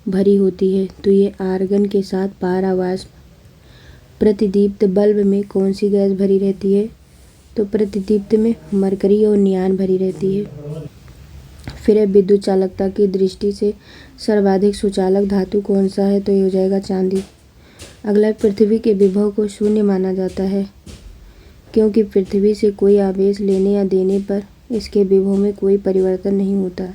Speaker 1: भरी होती है? तो ये आर्गन के साथ पारावाष्प। प्रतिदीप्त बल्ब में कौन सी गैस भरी रहती है? तो प्रतिदीप्त में मरकरी और नियान भरी रहती है। फिर है विद्युत चालकता की दृष्टि से सर्वाधिक सुचालक धातु कौन सा है? तो ये हो जाएगा चांदी। अगला पृथ्वी के विभव को शून्य माना जाता है, क्योंकि पृथ्वी से कोई आवेश लेने या देने पर इसके विभव में कोई परिवर्तन नहीं होता।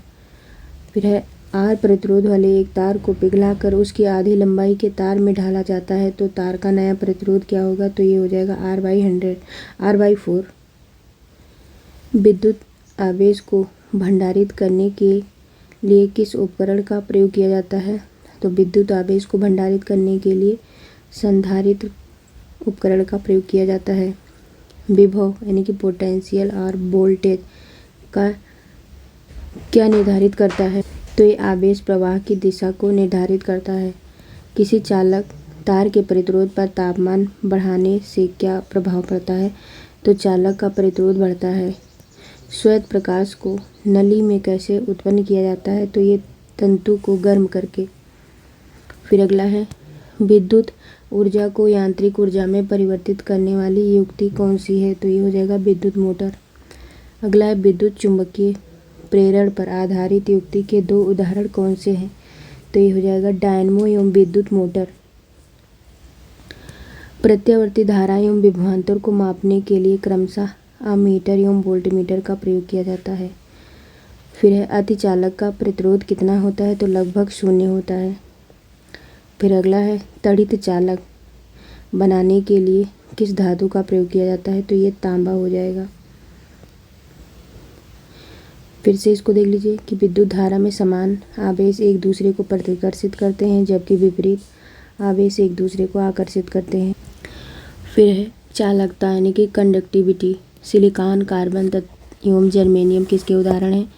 Speaker 1: फिर है आर प्रतिरोध वाले एक तार को पिघलाकर उसकी आधी लंबाई के तार में ढाला जाता है, तो तार का नया प्रतिरोध क्या होगा? तो ये हो जाएगा R/4। विद्युत आवेश को भंडारित करने के लिए किस उपकरण का प्रयोग किया जाता है? तो विद्युत आवेश को भंडारित करने के लिए संधारित्र उपकरण का प्रयोग किया जाता है। विभव यानी कि पोटेंशियल और वोल्टेज का क्या निर्धारित करता है? तो ये आवेश प्रवाह की दिशा को निर्धारित करता है। किसी चालक तार के प्रतिरोध पर तापमान बढ़ाने से क्या प्रभाव पड़ता है? तो चालक का प्रतिरोध बढ़ता है। श्वेत प्रकाश को नली में कैसे उत्पन्न किया जाता है? तो ये तंतु को गर्म करके। फिर अगला है विद्युत ऊर्जा को यांत्रिक ऊर्जा में परिवर्तित करने वाली युक्ति कौन सी है? तो ये हो जाएगा विद्युत मोटर। अगला है विद्युत चुंबकीय प्रेरण पर आधारित युक्ति के 2 उदाहरण कौन से हैं? तो ये हो जाएगा डायनमो एवं विद्युत मोटर। प्रत्यावर्ती धारा एवं विभवांतर को मापने के लिए क्रमशः अमीटर एवं वोल्टमीटर का प्रयोग किया जाता है। फिर है अतिचालक का प्रतिरोध कितना होता है? तो लगभग 0 होता है। फिर अगला है तड़ित चालक बनाने के लिए किस धातु का प्रयोग किया जाता है? तो ये तांबा हो जाएगा। फिर से इसको देख लीजिए कि विद्युत धारा में समान आवेश एक दूसरे को प्रतिकर्षित करते हैं, जबकि विपरीत आवेश एक दूसरे को आकर्षित करते हैं। फिर है चालकता यानी कि कंडक्टिविटी। सिलिकॉन, कार्बन एवं जर्मेनियम किसके उदाहरण हैं?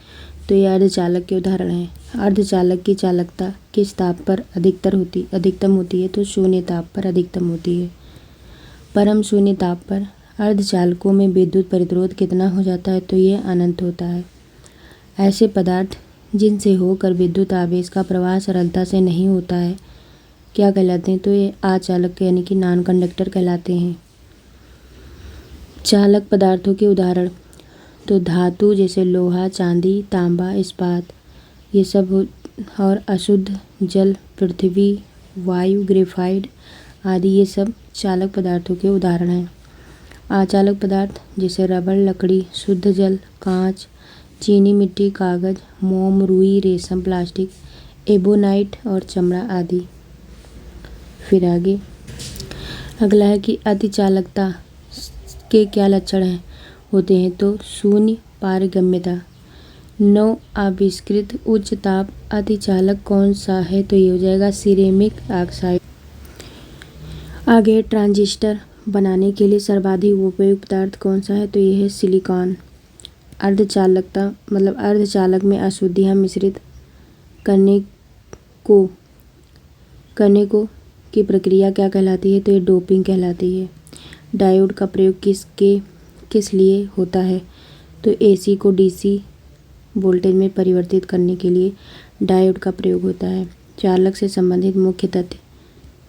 Speaker 1: तो ये अर्धचालक के उदाहरण हैं। अर्धचालक की चालकता किस ताप पर अधिकतम होती है? तो 0 ताप पर अधिकतम होती है। परम शून्य ताप पर अर्धचालकों में विद्युत प्रतिरोध कितना हो जाता है? तो ये अनंत होता है। ऐसे पदार्थ जिनसे होकर विद्युत आवेश का प्रवाह सरलता से नहीं होता है क्या कहलाते हैं? तो ये अचालक यानी कि नॉन कंडक्टर कहलाते हैं। चालक पदार्थों के उदाहरण तो धातु जैसे लोहा, चांदी, तांबा, इस्पात ये सब और अशुद्ध जल, पृथ्वी, वायु, ग्रेफाइट आदि ये सब चालक पदार्थों के उदाहरण हैं। अचालक पदार्थ जैसे रबड़, लकड़ी, शुद्ध जल, कांच, चीनी मिट्टी, कागज, मोम, रुई, रेशम, प्लास्टिक, एबोनाइट और चमड़ा आदि। फिर आगे अगला है कि अतिचालकता के क्या लक्षण होते हैं? तो शून्य पारगम्यता। नव आविष्कृत उच्च ताप अतिचालक कौन सा है? तो ये हो जाएगा सिरेमिक ऑक्साइड। आगे ट्रांजिस्टर बनाने के लिए सर्वाधिक उपयुक्त पदार्थ कौन सा है? तो ये है सिलिकॉन। अर्धचालकता मतलब अर्धचालक में अशुद्धियाँ मिश्रित करने को की प्रक्रिया क्या कहलाती है? तो ये डोपिंग कहलाती है। डायोड का प्रयोग किस लिए होता है? तो एसी को डीसी वोल्टेज में परिवर्तित करने के लिए डायोड का प्रयोग होता है। चालक से संबंधित मुख्य तथ्य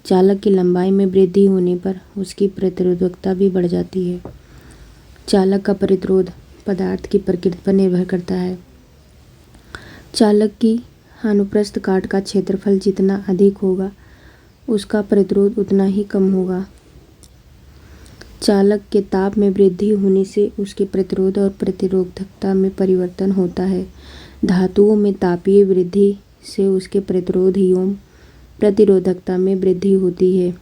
Speaker 1: चालक की लंबाई में वृद्धि होने पर उसकी प्रतिरोधकता भी बढ़ जाती है। चालक का प्रतिरोध पदार्थ की प्रकृति पर निर्भर करता है। चालक की अनुप्रस्थ काट का क्षेत्रफल जितना अधिक होगा उसका प्रतिरोध उतना ही कम होगा। चालक के ताप में वृद्धि होने से उसके प्रतिरोध और प्रतिरोधकता में परिवर्तन होता है। धातुओं में तापीय वृद्धि से उसके प्रतिरोध एवं प्रतिरोधकता में वृद्धि होती है।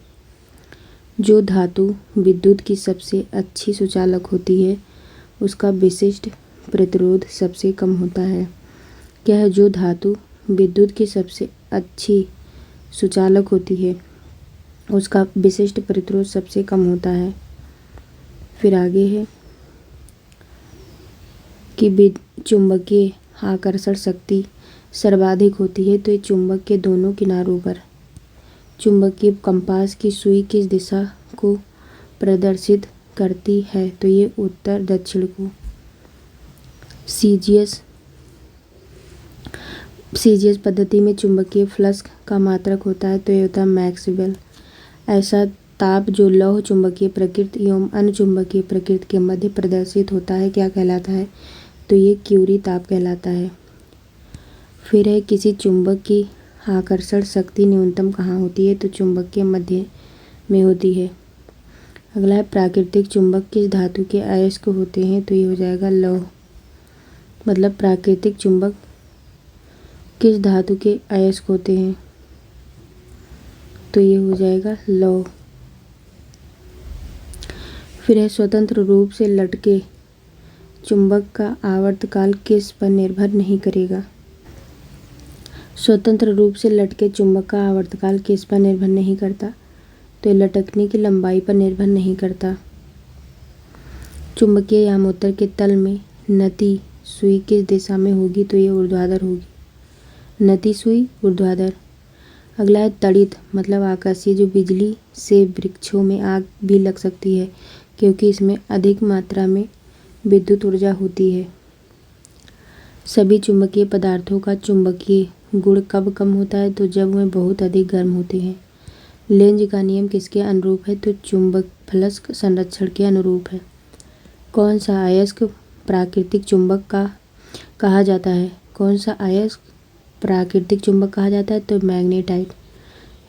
Speaker 1: जो धातु विद्युत की सबसे अच्छी सुचालक होती है उसका विशिष्ट प्रतिरोध सबसे कम होता है? क्या है जो धातु विद्युत की सबसे अच्छी सुचालक होती है उसका विशिष्ट प्रतिरोध सबसे कम होता है? फिर आगे है कि चुंबकीय आकर्षण शक्ति सर्वाधिक होती है, तो ये चुंबक के दोनों किनारों पर चुंबकीय कंपास की सुई किस दिशा को प्रदर्शित करती है? तो ये उत्तर दक्षिण को। सीजीएस पद्धति में चुंबकीय फ्लक्स का मात्रक होता है, तो ये होता है मैक्सवेल। ऐसा ताप जो लौह चुंबकीय प्रकृति एवं अन्य चुंबकीय प्रकृति के मध्य प्रदर्शित होता है क्या कहलाता है? तो ये क्यूरी ताप कहलाता है। फिर है किसी चुंबक की आकर्षण शक्ति न्यूनतम कहाँ होती है? तो चुंबक के मध्य में होती है। अगला है प्राकृतिक चुंबक किस धातु के अयस्क होते हैं? तो ये हो जाएगा लौह। मतलब प्राकृतिक चुंबक किस धातु के अयस्क होते हैं? तो ये हो जाएगा लौह। फिर है स्वतंत्र रूप से लटके चुंबक का आवर्तकाल किस पर निर्भर नहीं करेगा? स्वतंत्र रूप से लटके चुंबक का आवर्तकाल किस पर निर्भर नहीं करता? तो लटकने की लंबाई पर निर्भर नहीं करता। चुंबकीय यामोत्तर के तल में नती सुई किस दिशा में होगी? तो ये ऊर्ध्वाधर होगी। नती सुई ऊर्ध्वाधर। अगला है तड़ित मतलब आकाशीय जो बिजली से वृक्षों में आग भी लग सकती है क्योंकि इसमें अधिक मात्रा में विद्युत ऊर्जा होती है। सभी चुंबकीय पदार्थों का चुंबकीय गुण कब कम होता है? तो जब वे बहुत अधिक गर्म होते हैं। लेंज का नियम किसके अनुरूप है? तो चुंबक फ्लक्स संरक्षण के अनुरूप है। कौन सा अयस्क प्राकृतिक चुंबक का कहा जाता है? कौन सा अयस्क प्राकृतिक चुंबक कहा जाता है? तो मैग्नेटाइट।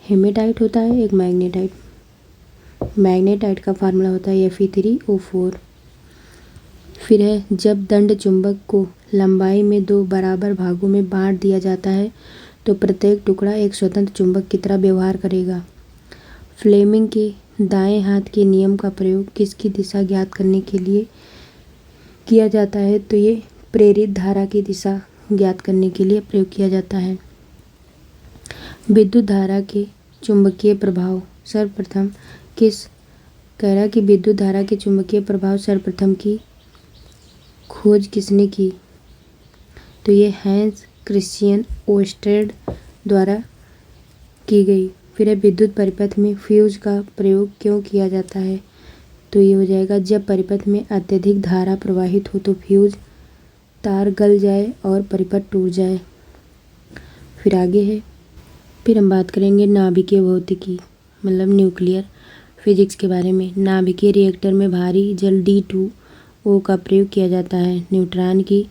Speaker 1: हेमेटाइट होता है एक मैग्नेटाइट। मैग्नेटाइट का फार्मूला होता है Fe3O4। फिर है जब दंड चुंबक को लंबाई में दो बराबर भागों में बांट दिया जाता है तो प्रत्येक टुकड़ा एक स्वतंत्र चुंबक की तरह व्यवहार करेगा। फ्लेमिंग के दाएं हाथ के नियम का प्रयोग किसकी दिशा ज्ञात करने के लिए किया जाता है? तो ये प्रेरित धारा की दिशा ज्ञात करने के लिए प्रयोग किया जाता है। विद्युत धारा के चुंबकीय प्रभाव सर्वप्रथम किस कह रहा है कि विद्युत धारा के चुंबकीय प्रभाव सर्वप्रथम की खोज किसने की? तो ये हैंस क्रिश्चियन ओर्स्टेड द्वारा की गई। फिर है विद्युत परिपथ में फ्यूज का प्रयोग क्यों किया जाता है? तो ये हो जाएगा जब परिपथ में अत्यधिक धारा प्रवाहित हो तो फ्यूज तार गल जाए और परिपथ टूट जाए। फिर आगे है फिर हम बात करेंगे नाभिकीय भौतिकी मतलब न्यूक्लियर फिजिक्स के बारे में। नाभिकीय रिएक्टर में भारी जल D2O का प्रयोग किया जाता है न्यूट्रॉन की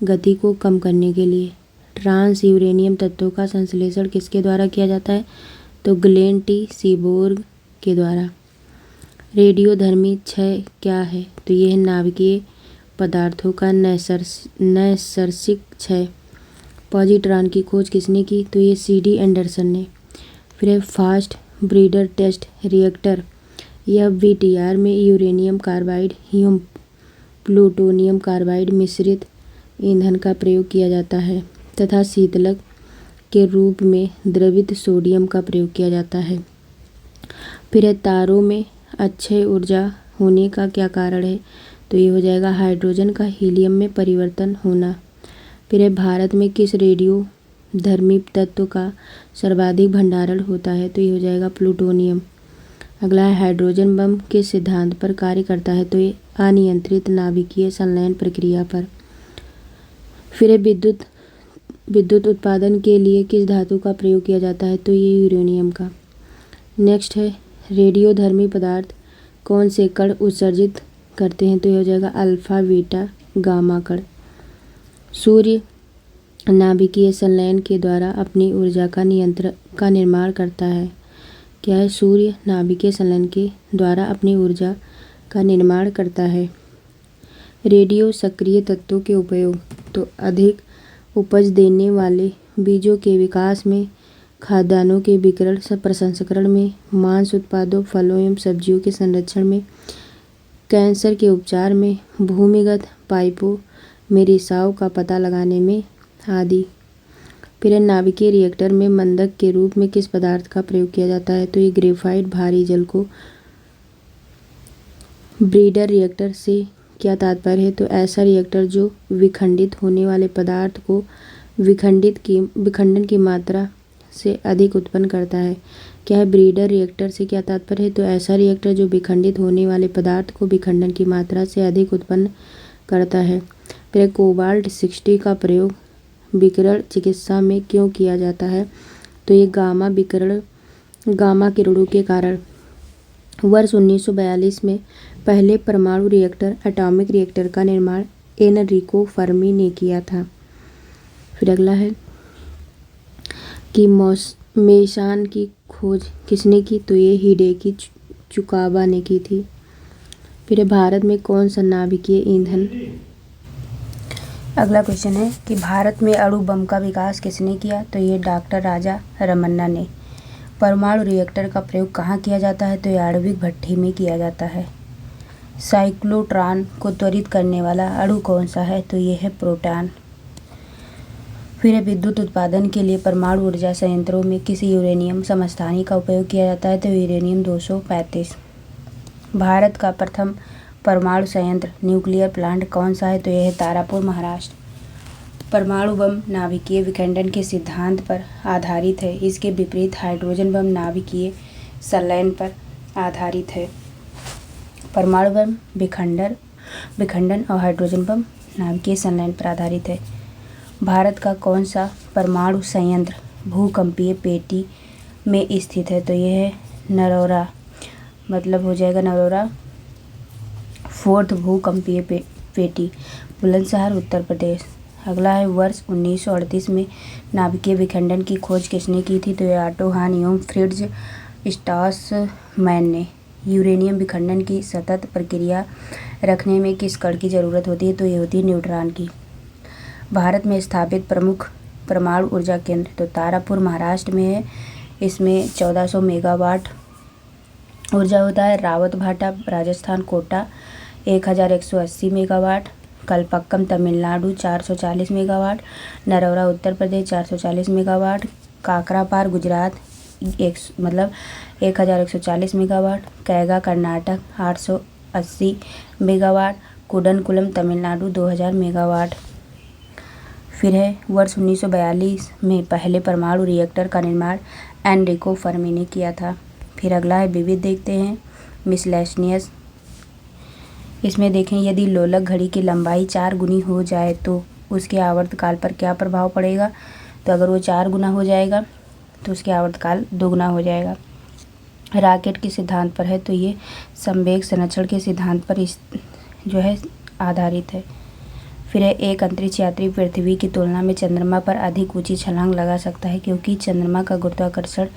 Speaker 1: गति को कम करने के लिए। ट्रांस यूरेनियम तत्वों का संश्लेषण किसके द्वारा किया जाता है? तो ग्लेन टी सीबोर्ग के द्वारा। रेडियोधर्मी क्षय क्या है? तो यह नाभिकीय पदार्थों का नैसर्गिक क्षय। पॉजिट्रॉन की खोज किसने की? तो ये CD एंडरसन ने। फिर है फास्ट ब्रीडर टेस्ट रिएक्टर। यह VTR में यूरेनियम कार्बाइड एवं प्लूटोनियम कार्बाइड मिश्रित ईंधन का प्रयोग किया जाता है तथा शीतलक के रूप में द्रवित सोडियम का प्रयोग किया जाता है। फिर है तारों में अक्षय ऊर्जा होने का क्या कारण है? तो ये हो जाएगा हाइड्रोजन का हीलियम में परिवर्तन होना। फिर है भारत में किस रेडियो धर्मी तत्व का सर्वाधिक भंडारण होता है? तो ये हो जाएगा प्लूटोनियम। अगला है हाइड्रोजन बम किस सिद्धांत पर कार्य करता है? तो ये अनियंत्रित नाभिकीय संलयन प्रक्रिया पर। फिर है विद्युत उत्पादन के लिए किस धातु का प्रयोग किया जाता है? तो ये यूरेनियम का। नेक्स्ट है रेडियोधर्मी पदार्थ कौन से कण उत्सर्जित करते हैं? तो ये हो जाएगा अल्फा बीटा गामा कण। सूर्य नाभिकीय संलयन के द्वारा अपनी ऊर्जा का निर्माण करता है। क्या है? सूर्य नाभिकीय संलयन के द्वारा अपनी ऊर्जा का निर्माण करता है। रेडियो सक्रिय तत्वों के उपयोग तो अधिक उपज देने वाले बीजों के विकास में, खाद्यान्नों के विकिरण प्रसंस्करण में, मांस उत्पादों, फलों एवं सब्जियों के संरक्षण में, कैंसर के उपचार में, भूमिगत पाइपों में रिसाव का पता लगाने में आदि। फिर नाभिकीय रिएक्टर में मंदक के रूप में किस पदार्थ का प्रयोग किया जाता है? तो ये ग्रेफाइट। भारी जल को ब्रीडर रिएक्टर से क्या तात्पर्य है? तो ऐसा रिएक्टर जो विखंडित होने वाले पदार्थ को विखंडन की मात्रा से अधिक उत्पन्न करता है। क्या है ब्रीडर रिएक्टर से क्या तात्पर्य है? तो ऐसा रिएक्टर जो विखंडित होने वाले पदार्थ को विखंडन की मात्रा से अधिक उत्पन्न करता है। फिर कोबाल्ट 60 का प्रयोग विकिरण चिकित्सा में क्यों किया जाता है? तो ये गामा किरणों के कारण। वर्ष 1942 में पहले परमाणु रिएक्टर एटॉमिक रिएक्टर का निर्माण एनरिको फर्मी ने किया था। फिर अगला है कि मेसान की खोज किसने की? तो ये हिडेकी त्सुकाबा ने की थी। फिर भारत में कौन सा नाभिकीय ईंधन। अगला क्वेश्चन है कि भारत में अणु बम का विकास किसने किया? तो ये डॉक्टर राजा रमन्ना ने। परमाणु रिएक्टर का प्रयोग कहाँ किया जाता है? तो ये आणविक भट्ठी में किया जाता है। साइक्लोट्रॉन को त्वरित करने वाला अणु कौन सा है? तो ये है प्रोटॉन। फिर विद्युत उत्पादन के लिए परमाणु ऊर्जा संयंत्रों में किस यूरेनियम समस्थानिक का उपयोग किया जाता है? तो यूरेनियम 235। भारत का प्रथम परमाणु संयंत्र न्यूक्लियर प्लांट कौन सा है? तो यह है तारापुर, महाराष्ट्र। परमाणु बम नाभिकीय विखंडन के सिद्धांत पर आधारित है। इसके विपरीत हाइड्रोजन बम नाभिकीय संलयन पर आधारित है। परमाणु बम विखंडन और हाइड्रोजन बम नाभिकीय संलयन पर आधारित है। भारत का कौन सा परमाणु संयंत्र भूकंपीय पेटी में स्थित है? तो यह है नरोरा, मतलब हो जाएगा नरोरा 4th भूकंपीय पेटी, बुलंदशहर, उत्तर प्रदेश। अगला है वर्ष 1938 में नाभिकीय विखंडन की खोज किसने की थी? तो ये ऑटो हान एवं फ्रिट्ज स्ट्रासमैन ने। यूरेनियम विखंडन की सतत प्रक्रिया रखने में किस कण की जरूरत होती है? तो ये होती है न्यूट्रॉन की। भारत में स्थापित प्रमुख परमाणु ऊर्जा केंद्र तो तारापुर, महाराष्ट्र में है। इसमें 1400 मेगावाट ऊर्जा होता है। Rawatbhata, Rajasthan, Kota 1180 megawatt. Kalpakkam, Tamil Nadu 440 megawatt. Narora, Uttar Pradesh 440 megawatt. Kakrapar, Gujarat 1140 megawatt. Kaiga, Karnataka 880 megawatt. Kudankulam, Tamil Nadu 2000 megawatt. फिर है वर्ष 1942 में पहले परमाणु रिएक्टर का निर्माण एनरिको फर्मी ने किया था। फिर अगला है विविध देखते हैं, मिसलेनियस। इसमें देखें यदि लोलक घड़ी की लंबाई 4 गुनी हो जाए तो उसके आवर्तकाल पर क्या प्रभाव पड़ेगा? तो अगर वो 4 गुना हो जाएगा तो उसके आवर्तकाल 2 गुना हो जाएगा। रॉकेट के सिद्धांत पर है तो ये संवेग संरक्षण के सिद्धांत पर जो है आधारित है। फिर है एक अंतरिक्ष यात्री पृथ्वी की तुलना में चंद्रमा पर अधिक ऊंची छलांग लगा सकता है क्योंकि चंद्रमा का गुरुत्वाकर्षण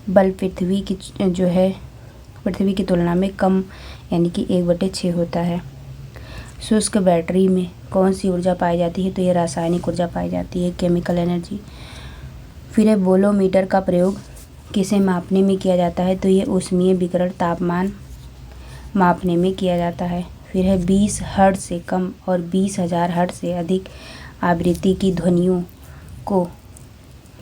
Speaker 1: बल पृथ्वी की तुलना में कम, यानी कि 1/6 होता है। शुष्क बैटरी में कौन सी ऊर्जा पाई जाती है? तो ये रासायनिक ऊर्जा पाई जाती है, केमिकल एनर्जी। फिर है बोलोमीटर का प्रयोग किसे मापने में किया जाता है? तो ये ऊष्मीय विकिरण तापमान मापने में किया जाता है। फिर है 20 हर्ट्ज से कम और 20,000 हर्ट्ज से अधिक आवृत्ति की ध्वनियों को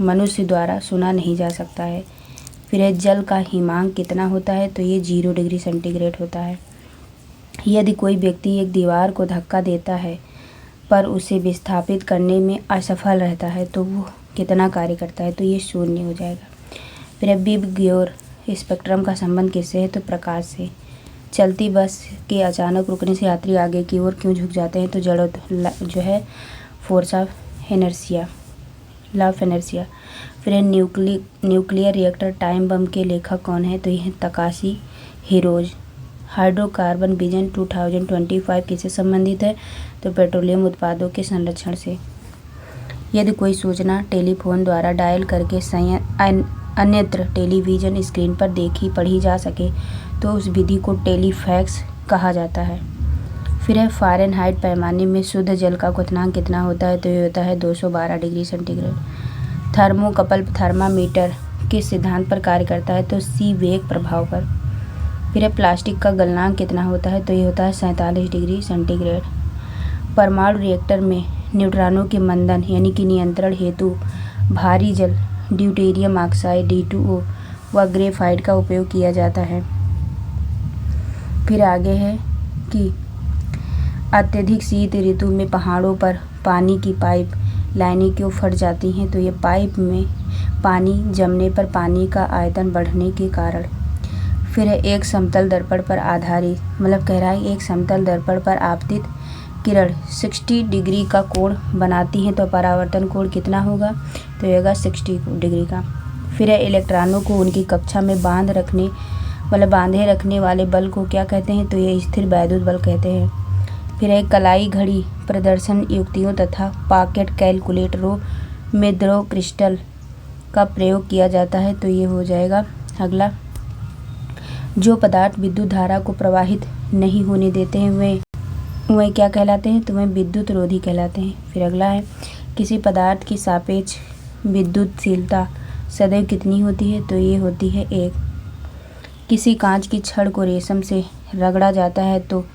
Speaker 1: मनुष्य द्वारा सुना नहीं जा सकता है। फिर है जल का हिमांक कितना होता है? तो ये 0 डिग्री सेंटीग्रेड होता है। यदि कोई व्यक्ति एक दीवार को धक्का देता है पर उसे विस्थापित करने में असफल रहता है तो वो कितना कार्य करता है? तो ये 0 हो जाएगा। फिर है बिग ग्योर स्पेक्ट्रम का संबंध किससे है? तो प्रकाश से। चलती बस के अचानक रुकने से यात्री आगे की ओर क्यों झुक जाते हैं? तो जो है force of inertia, law of inertia. फिर है न्यूक्लियर रिएक्टर टाइम बम के लेखक कौन है? तो यह तकाशी हिरोज। हाइड्रोकार्बन विजन 2025 किससे संबंधित है? तो पेट्रोलियम उत्पादों के संरक्षण से। यदि कोई सूचना टेलीफोन द्वारा डायल करके अन्यत्र टेलीविज़न स्क्रीन पर देखी पढ़ी जा सके तो उस विधि को टेलीफैक्स कहा जाता है। फिर है फ़ारेनहाइट पैमाने में शुद्ध जल का क्वथनांक कितना होता है? तो ये होता है 212 डिग्री सेंटीग्रेड। थर्मोकपल थर्मामीटर किस सिद्धांत पर कार्य करता है? तो सी वेग प्रभाव पर। फिर है प्लास्टिक का गलनांक कितना होता है? तो ये होता है 47 डिग्री सेंटीग्रेड। परमाणु रिएक्टर में न्यूट्रॉनों के मंदन यानी कि नियंत्रण हेतु भारी जल ड्यूटेरियम ऑक्साइड D2O व ग्रेफाइट का उपयोग किया जाता है। फिर आगे है कि अत्यधिक शीत ऋतु में पहाड़ों पर पानी की पाइप लाइनें क्यों फट जाती हैं, तो ये पाइप में पानी जमने पर पानी का आयतन बढ़ने के कारण। फिर है एक समतल दर्पण पर आधारित, मतलब कह रहा है एक समतल दर्पण पर आपतित किरण 60 डिग्री का कोण बनाती हैं तो परावर्तन कोण कितना होगा, तो ये होगा 60 डिग्री का। फिर है इलेक्ट्रॉनों को उनकी कक्षा में बांधे रखने वाले बल को क्या कहते हैं, तो ये स्थिर वैद्युत बल कहते हैं। फिर है कलाई घड़ी प्रदर्शन युक्तियों तथा पॉकेट कैलकुलेटरों में द्रव क्रिस्टल का प्रयोग किया जाता है, तो ये हो जाएगा अगला। जो पदार्थ विद्युत धारा को प्रवाहित नहीं होने देते हैं वे क्या कहलाते हैं, तो वे विद्युत रोधी कहलाते हैं। फिर अगला है किसी पदार्थ की सापेक्ष विद्युतशीलता सदैव कितनी होती है, तो ये होती है 1। किसी कांच की छड़ को रेशम से रगड़ा जाता है तो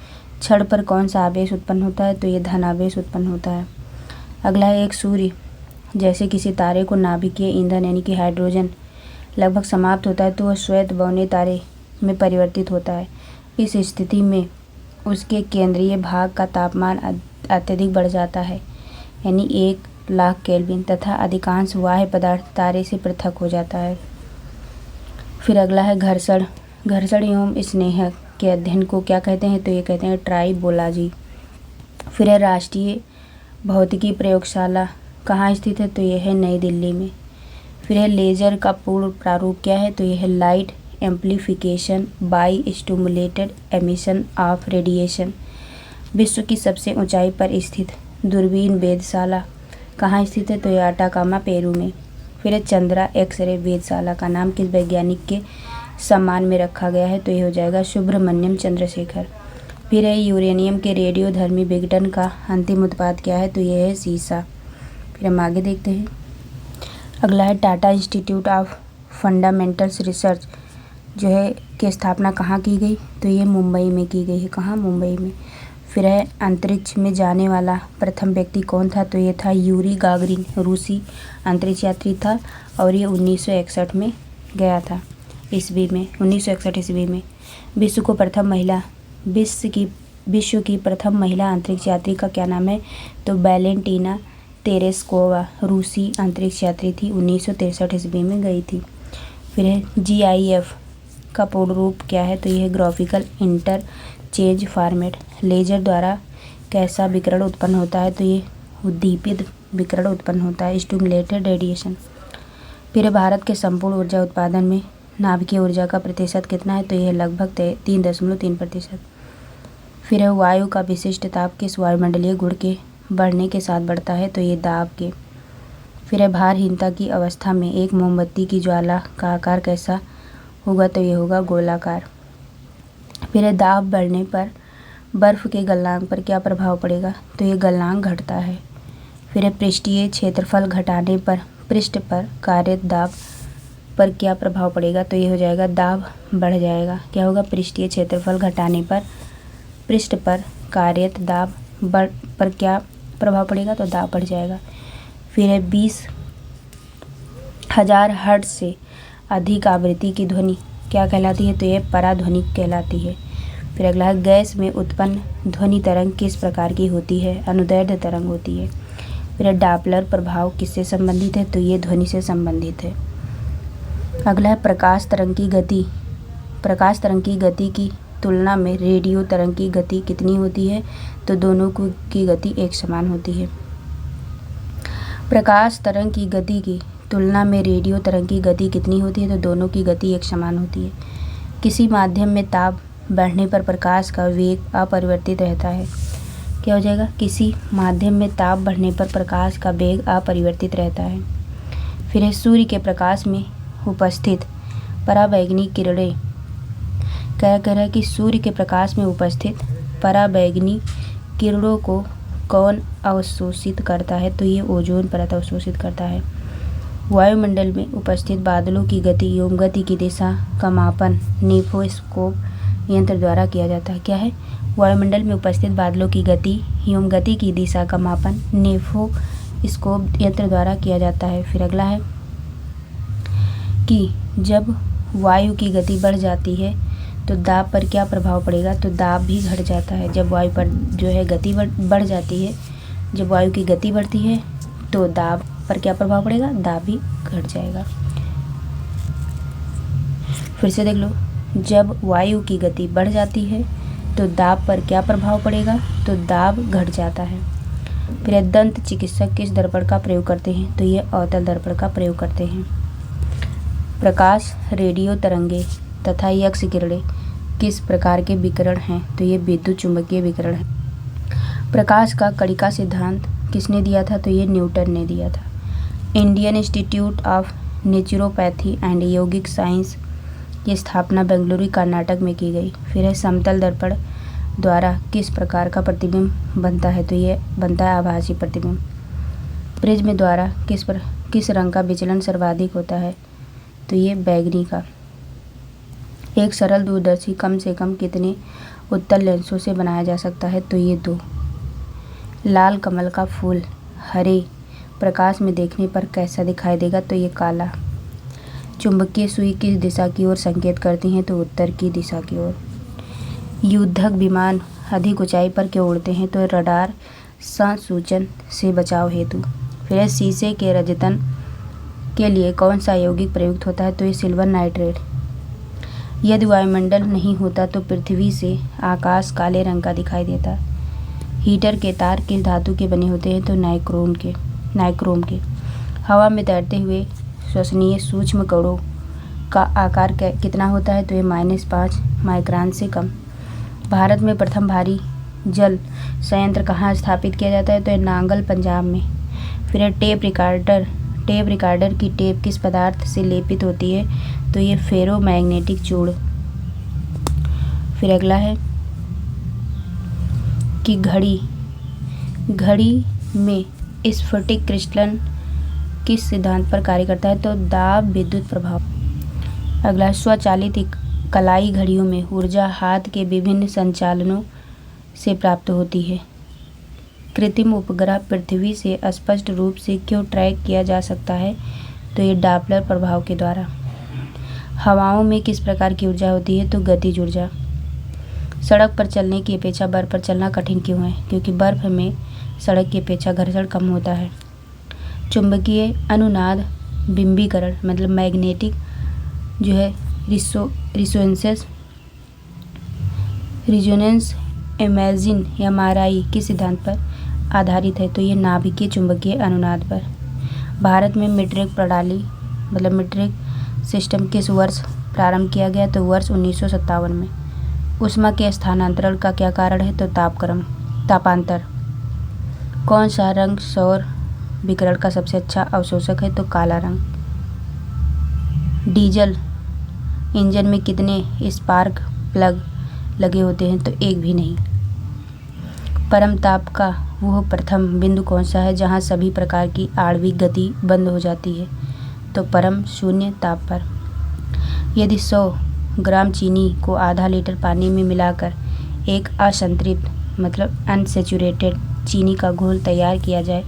Speaker 1: छड़ पर कौन सा आवेश उत्पन्न होता है, तो ये धनावेश उत्पन्न होता है। अगला है एक सूर्य जैसे किसी तारे को नाभिकीय ईंधन यानी कि हाइड्रोजन लगभग समाप्त होता है तो वह श्वेत बौने तारे में परिवर्तित होता है। इस स्थिति में उसके केंद्रीय भाग का तापमान अत्यधिक बढ़ जाता है यानी 1,00,000 केल्विन तथा अधिकांश बाह्य पदार्थ तारे से पृथक हो जाता है। फिर अगला है घर्षण एवं स्नेहक के अध्ययन को क्या कहते हैं, तो ये कहते हैं ट्राइबोलॉजी। फिर है राष्ट्रीय भौतिकी प्रयोगशाला कहाँ स्थित है, तो यह है नई दिल्ली में। फिर है लेज़र का पूर्ण प्रारूप क्या है, तो यह है light amplification by stimulated emission of radiation. विश्व की सबसे ऊंचाई पर स्थित दूरबीन वेधशाला कहाँ स्थित है, तो यह अटाकामा पेरू में। फिर है चंद्रा एक्स-रे वेधशाला का नाम किस वैज्ञानिक के सम्मान में रखा गया है, तो ये हो जाएगा सुब्रमण्यम चंद्रशेखर। फिर है यूरेनियम के रेडियोधर्मी विघटन का अंतिम उत्पाद क्या है, तो यह है सीसा। फिर हम आगे देखते हैं। अगला है Tata institute of fundamentals research जो है की स्थापना कहाँ की गई, तो ये मुंबई में की गई है। कहाँ, मुंबई में। फिर है अंतरिक्ष में जाने वाला प्रथम व्यक्ति कौन था, तो ये था यूरी गागरिन, रूसी अंतरिक्ष यात्री था और ये 1961 में गया था, 1961 ईस्वी में। विश्व की प्रथम महिला अंतरिक्ष यात्री का क्या नाम है, तो वैलेंटीना तेरेस्कोवा रूसी अंतरिक्ष यात्री थी, 1963 ईस्वी में गई थी। फिर है GIF का पूर्ण रूप क्या है, तो यह ग्राफिकल इंटरचेंज फॉर्मेट। लेजर द्वारा कैसा विकिरण उत्पन्न होता है, तो ये उद्दीपित विकिरण उत्पन्न होता है, स्टिमुलेटेड रेडिएशन। फिर भारत के संपूर्ण ऊर्जा उत्पादन में नाभिकीय ऊर्जा का प्रतिशत कितना है, तो यह लगभग 3.3%। फिर है वायु का विशिष्ट ताप किस वायुमंडलीय गुण के बढ़ने के साथ बढ़ता है, तो ये दाब के। फिर है भारहीनता की अवस्था में एक मोमबत्ती की ज्वाला का आकार कैसा होगा, तो ये होगा गोलाकार। फिर है दाब बढ़ने पर बर्फ के गलनांक पर क्या प्रभाव पड़ेगा, तो ये गलनांक घटता है। फिर है पृष्ठीय क्षेत्रफल घटाने पर पृष्ठ पर कार्यरत दाब पर क्या प्रभाव पड़ेगा, तो ये हो जाएगा दाब बढ़ जाएगा। क्या होगा, पृष्ठीय क्षेत्रफल घटाने पर पृष्ठ पर कार्यरत दाब पर क्या प्रभाव पड़ेगा, तो दाब बढ़ जाएगा। फिर है 20,000 हर्ट्ज से अधिक आवृत्ति की ध्वनि क्या कहलाती है, तो ये पराध्वनिक कहलाती है। फिर अगला है गैस में उत्पन्न ध्वनि तरंग किस प्रकार की होती है, अनुदैर्ध्य तरंग होती है। फिर डॉपलर प्रभाव किससे संबंधित है, तो ये ध्वनि से संबंधित है। अगला है प्रकाश तरंग की गति की तुलना में रेडियो तरंग की गति कितनी होती है, तो दोनों की गति एक समान होती है। प्रकाश तरंग की गति की तुलना में रेडियो तरंग की गति कितनी होती है, तो दोनों की गति एक समान होती है। किसी माध्यम में ताप बढ़ने पर प्रकाश का वेग अपरिवर्तित रहता है। क्या हो जाएगा, किसी माध्यम में ताप बढ़ने पर प्रकाश का वेग अपरिवर्तित रहता है। फिर है सूर्य के प्रकाश में उपस्थित पराबैंगनी किरणें क्या कह रहा है कि सूर्य के प्रकाश में उपस्थित पराबैंगनी किरणों को कौन अवशोषित करता है, तो ये ओजोन परत अवशोषित करता है। वायुमंडल में उपस्थित बादलों की गति एवं गति की दिशा का मापन नेफोस्कोप यंत्र द्वारा किया जाता है। क्या है? वायुमंडल में उपस्थित बादलों की गति एवं गति की दिशा का मापन नेफोस्कोप यंत्र द्वारा किया जाता है। फिर अगला है कि जब वायु की गति बढ़ जाती है तो दाब पर क्या प्रभाव पड़ेगा? तो दाब भी घट जाता है। जब वायु पर जो है गति बढ़ जाती है, जब वायु की गति बढ़ती है तो दाब पर क्या प्रभाव पड़ेगा? दाब भी घट जाएगा। फिर से देख लो, जब वायु की गति बढ़ जाती है तो दाब पर क्या प्रभाव पड़ेगा? तो दाब घट जाता है। फिर दंत चिकित्सक किस दर्पण का प्रयोग करते हैं? तो ये अवतल दर्पण का प्रयोग करते हैं। प्रकाश, रेडियो तरंगे तथा यक्स किरणें किस प्रकार के विकिरण हैं? तो ये विद्युत चुंबकीय विकिरण है। प्रकाश का कणिका सिद्धांत किसने दिया था? तो ये न्यूटन ने दिया था। Indian institute of naturopathy and yogic science की स्थापना बेंगलुरु कर्नाटक में की गई। फिर है समतल दर्पण द्वारा किस प्रकार का प्रतिबिंब बनता है? तो ये बनता है आभासी प्रतिबिंब। प्रिज्म द्वारा किस रंग का विचलन सर्वाधिक होता है? तो ये बैगनी का। एक सरल दूरदर्शी कम से कम कितने उत्तल लेंसों से बनाया जा सकता है? तो ये 2। लाल कमल का फूल हरे प्रकाश में देखने पर कैसा दिखाई देगा? तो ये काला। चुंबकीय सुई किस दिशा की ओर संकेत करती हैं? तो उत्तर की दिशा की ओर। युद्धक विमान अधिक ऊंचाई पर क्यों उड़ते हैं? तो रडार संसूचन से बचाव हेतु। फिर शीशे के रजतन के लिए कौन सा यौगिक प्रयुक्त होता है? तो ये सिल्वर नाइट्रेट। यदि वायुमंडल नहीं होता तो पृथ्वी से आकाश काले रंग का दिखाई देता। हीटर के तार किस धातु के बने होते हैं? तो नाइक्रोम के। हवा में तैरते हुए श्वसनीय सूक्ष्म कणों का आकार कितना होता है? तो ये -5 माइक्रोन से कम। भारत में प्रथम भारी जल संयंत्र कहाँ स्थापित किया जाता है? तो ये नांगल पंजाब में। फिर है टेप रिकॉर्डर की टेप किस पदार्थ से लेपित होती है? तो ये फेरोमैग्नेटिक चूड़। फिर अगला है कि घड़ी में स्फटिक क्रिस्टलन किस सिद्धांत पर कार्य करता है? तो दाब विद्युत प्रभाव। अगला, स्वचालित कलाई घड़ियों में ऊर्जा हाथ के विभिन्न संचालनों से प्राप्त होती है। कृत्रिम उपग्रह पृथ्वी से स्पष्ट रूप से क्यों ट्रैक किया जा सकता है? तो ये डॉपलर प्रभाव के द्वारा। हवाओं में किस प्रकार की ऊर्जा होती है? तो गतिज ऊर्जा। सड़क पर चलने की अपेक्षा बर्फ पर चलना कठिन क्यों है? क्योंकि बर्फ में सड़क की अपेक्षा घर्षण कम होता है। चुंबकीय अनुनाद बिंबीकरण मतलब मैग्नेटिक जो है रिजोनेंस इमेजिंग या MRI किस सिद्धांत पर आधारित है? तो ये नाभिकीय चुंबकीय अनुनाद पर। भारत में मीट्रिक प्रणाली मतलब मीट्रिक सिस्टम किस वर्ष प्रारंभ किया गया? तो वर्ष 1957 में। ऊष्मा के स्थानांतरण का क्या कारण है? तो तापांतर। कौन सा रंग सौर विकिरण का सबसे अच्छा अवशोषक है? तो काला रंग। डीजल इंजन में कितने स्पार्क प्लग लगे होते हैं? तो एक भी नहीं। परम ताप का वह प्रथम बिंदु कौन सा है जहां सभी प्रकार की आणविक गति बंद हो जाती है? तो परम शून्य ताप पर। यदि 100 ग्राम चीनी को आधा लीटर पानी में मिलाकर एक असंतृप्त मतलब अनसेचुरेटेड चीनी का घोल तैयार किया जाए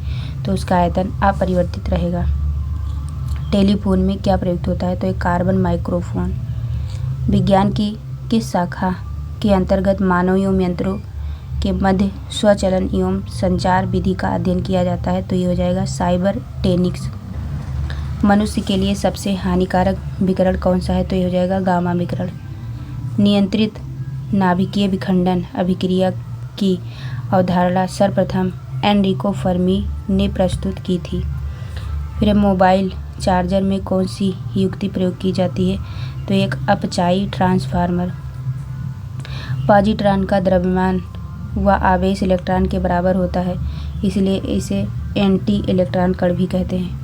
Speaker 1: तो उसका आयतन अपरिवर्तित रहेगा। टेलीफोन में क्या प्रयुक्त होता है? तो एक कार्बन माइक्रोफोन। विज्ञान की किस शाखा के अंतर्गत मानव एवं यंत्रों के मध्य स्वचलन एवं संचार विधि का अध्ययन किया जाता है? तो ये हो जाएगा साइबरटेनिक्स। मनुष्य के लिए सबसे हानिकारक विकिरण कौन सा है? तो ये हो जाएगा गामा विकिरण। नियंत्रित नाभिकीय विखंडन अभिक्रिया की अवधारणा सर्वप्रथम एनरिको फर्मी ने प्रस्तुत की थी। फिर मोबाइल चार्जर में कौन सी युक्ति प्रयोग की जाती है? तो एक अपचायी ट्रांसफार्मर। पॉजिट्रॉन का द्रव्यमान व आवेश इलेक्ट्रॉन के बराबर होता है, इसलिए इसे एंटी इलेक्ट्रॉन कण भी कहते हैं।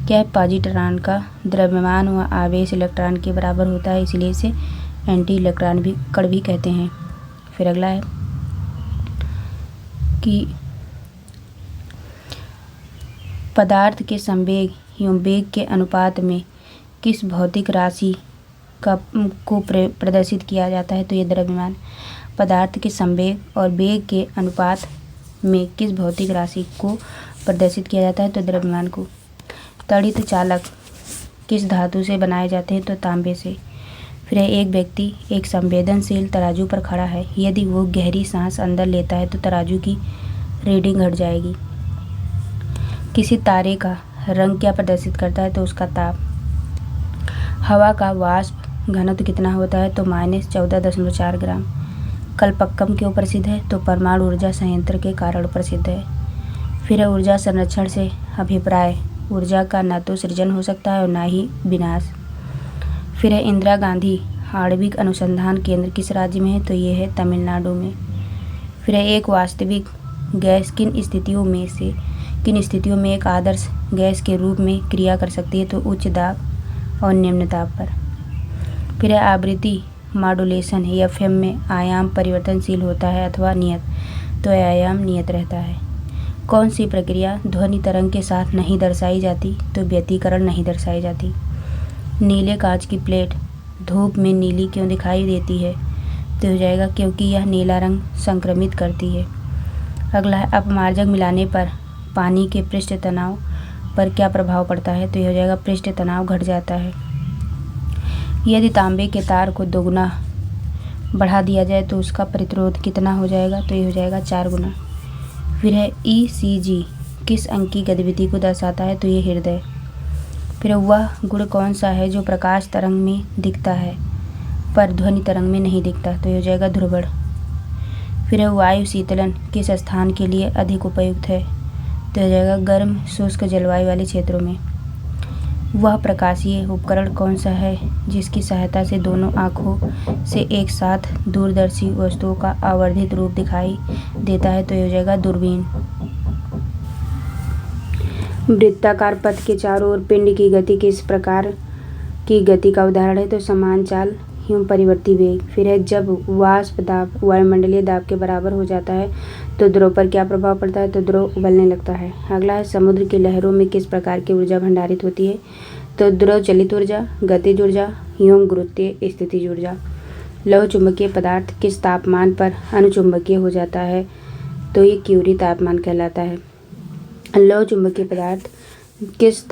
Speaker 1: क्या है? पॉजिट्रॉन का द्रव्यमान व आवेश इलेक्ट्रॉन के बराबर होता है, इसलिए इसे एंटी इलेक्ट्रॉन भी कण भी कहते हैं। फिर अगला है कि पदार्थ के संवेग एवं वेग के अनुपात में किस भौतिक राशि को प्रदर्शित किया जाता है तो ये द्रव्यमान। पदार्थ के संवेग और वेग के अनुपात में किस भौतिक राशि को प्रदर्शित किया जाता है तो द्रव्यमान को। तड़ित चालक किस धातु से बनाए जाते हैं तो तांबे से। फिर एक व्यक्ति एक संवेदनशील तराजू पर खड़ा है, यदि वो गहरी सांस अंदर लेता है तो तराजू की रीडिंग घट जाएगी। किसी तारे का रंग क्या प्रदर्शित करता है तो उसका ताप। हवा का वाष्प घनत्व कितना होता है तो -14.4 ग्राम। कलपक्कम क्यों प्रसिद्ध है तो परमाणु ऊर्जा संयंत्र के कारण प्रसिद्ध है। फिर ऊर्जा संरक्षण से अभिप्राय ऊर्जा का न तो सृजन हो सकता है और न ही विनाश। फिर इंदिरा गांधी आणविक अनुसंधान केंद्र किस राज्य में है तो ये है तमिलनाडु में। फिर एक वास्तविक गैस किन स्थितियों में एक आदर्श गैस के रूप में क्रिया कर सकती है तो उच्च दाब और निम्न दाब पर। फिर आवृत्ति मॉड्यूलेशन FM में आयाम परिवर्तनशील होता है अथवा नियत तो आयाम नियत रहता है। कौन सी प्रक्रिया ध्वनि तरंग के साथ नहीं दर्शाई जाती तो व्यतिकरण नहीं दर्शाई जाती। नीले कांच की प्लेट धूप में नीली क्यों दिखाई देती है तो हो जाएगा क्योंकि यह नीला रंग संक्रमित करती है। अगला है अपमार्जक मिलाने पर पानी के पृष्ठ तनाव पर क्या प्रभाव पड़ता है तो यह हो जाएगा पृष्ठ तनाव घट जाता है। यदि तांबे के तार को दोगुना बढ़ा दिया जाए तो उसका प्रतिरोध कितना हो जाएगा तो ये हो जाएगा 4 गुना। फिर है ECG किस अंग की गतिविधि को दर्शाता है तो ये हृदय। फिर वह गुण कौन सा है जो प्रकाश तरंग में दिखता है पर ध्वनि तरंग में नहीं दिखता तो ये हो जाएगा ध्रुवण। फिर है वायु शीतलन किस स्थान के लिए अधिक उपयुक्त है तो हो जाएगा गर्म शुष्क जलवायु वाले क्षेत्रों में। वह प्रकाशीय उपकरण कौन सा है जिसकी सहायता से दोनों आँखों से एक साथ दूरदर्शी वस्तुओं का आवर्धित रूप दिखाई देता है तो ये हो जाएगा दूरबीन। वृत्ताकार पथ के चारों ओर पिंड की गति किस प्रकार की गति का उदाहरण है तो समान चाल एवं परिवर्ती वेग। फिर है जब वाष्प दाब वायुमंडलीय दाब के बराबर हो जाता है तो द्रव पर क्या प्रभाव पड़ता है तो द्रव उबलने लगता है। अगला है समुद्र की लहरों में किस प्रकार की ऊर्जा भंडारित होती है तो द्रव चलित ऊर्जा, गतिज ऊर्जा एवं गुरुत्वीय स्थितिज ऊर्जा। लौह चुंबकीय पदार्थ किस तापमान पर अनुचुंबकीय हो जाता है तो ये क्यूरी तापमान कहलाता है। लौह चुंबकीय पदार्थ किस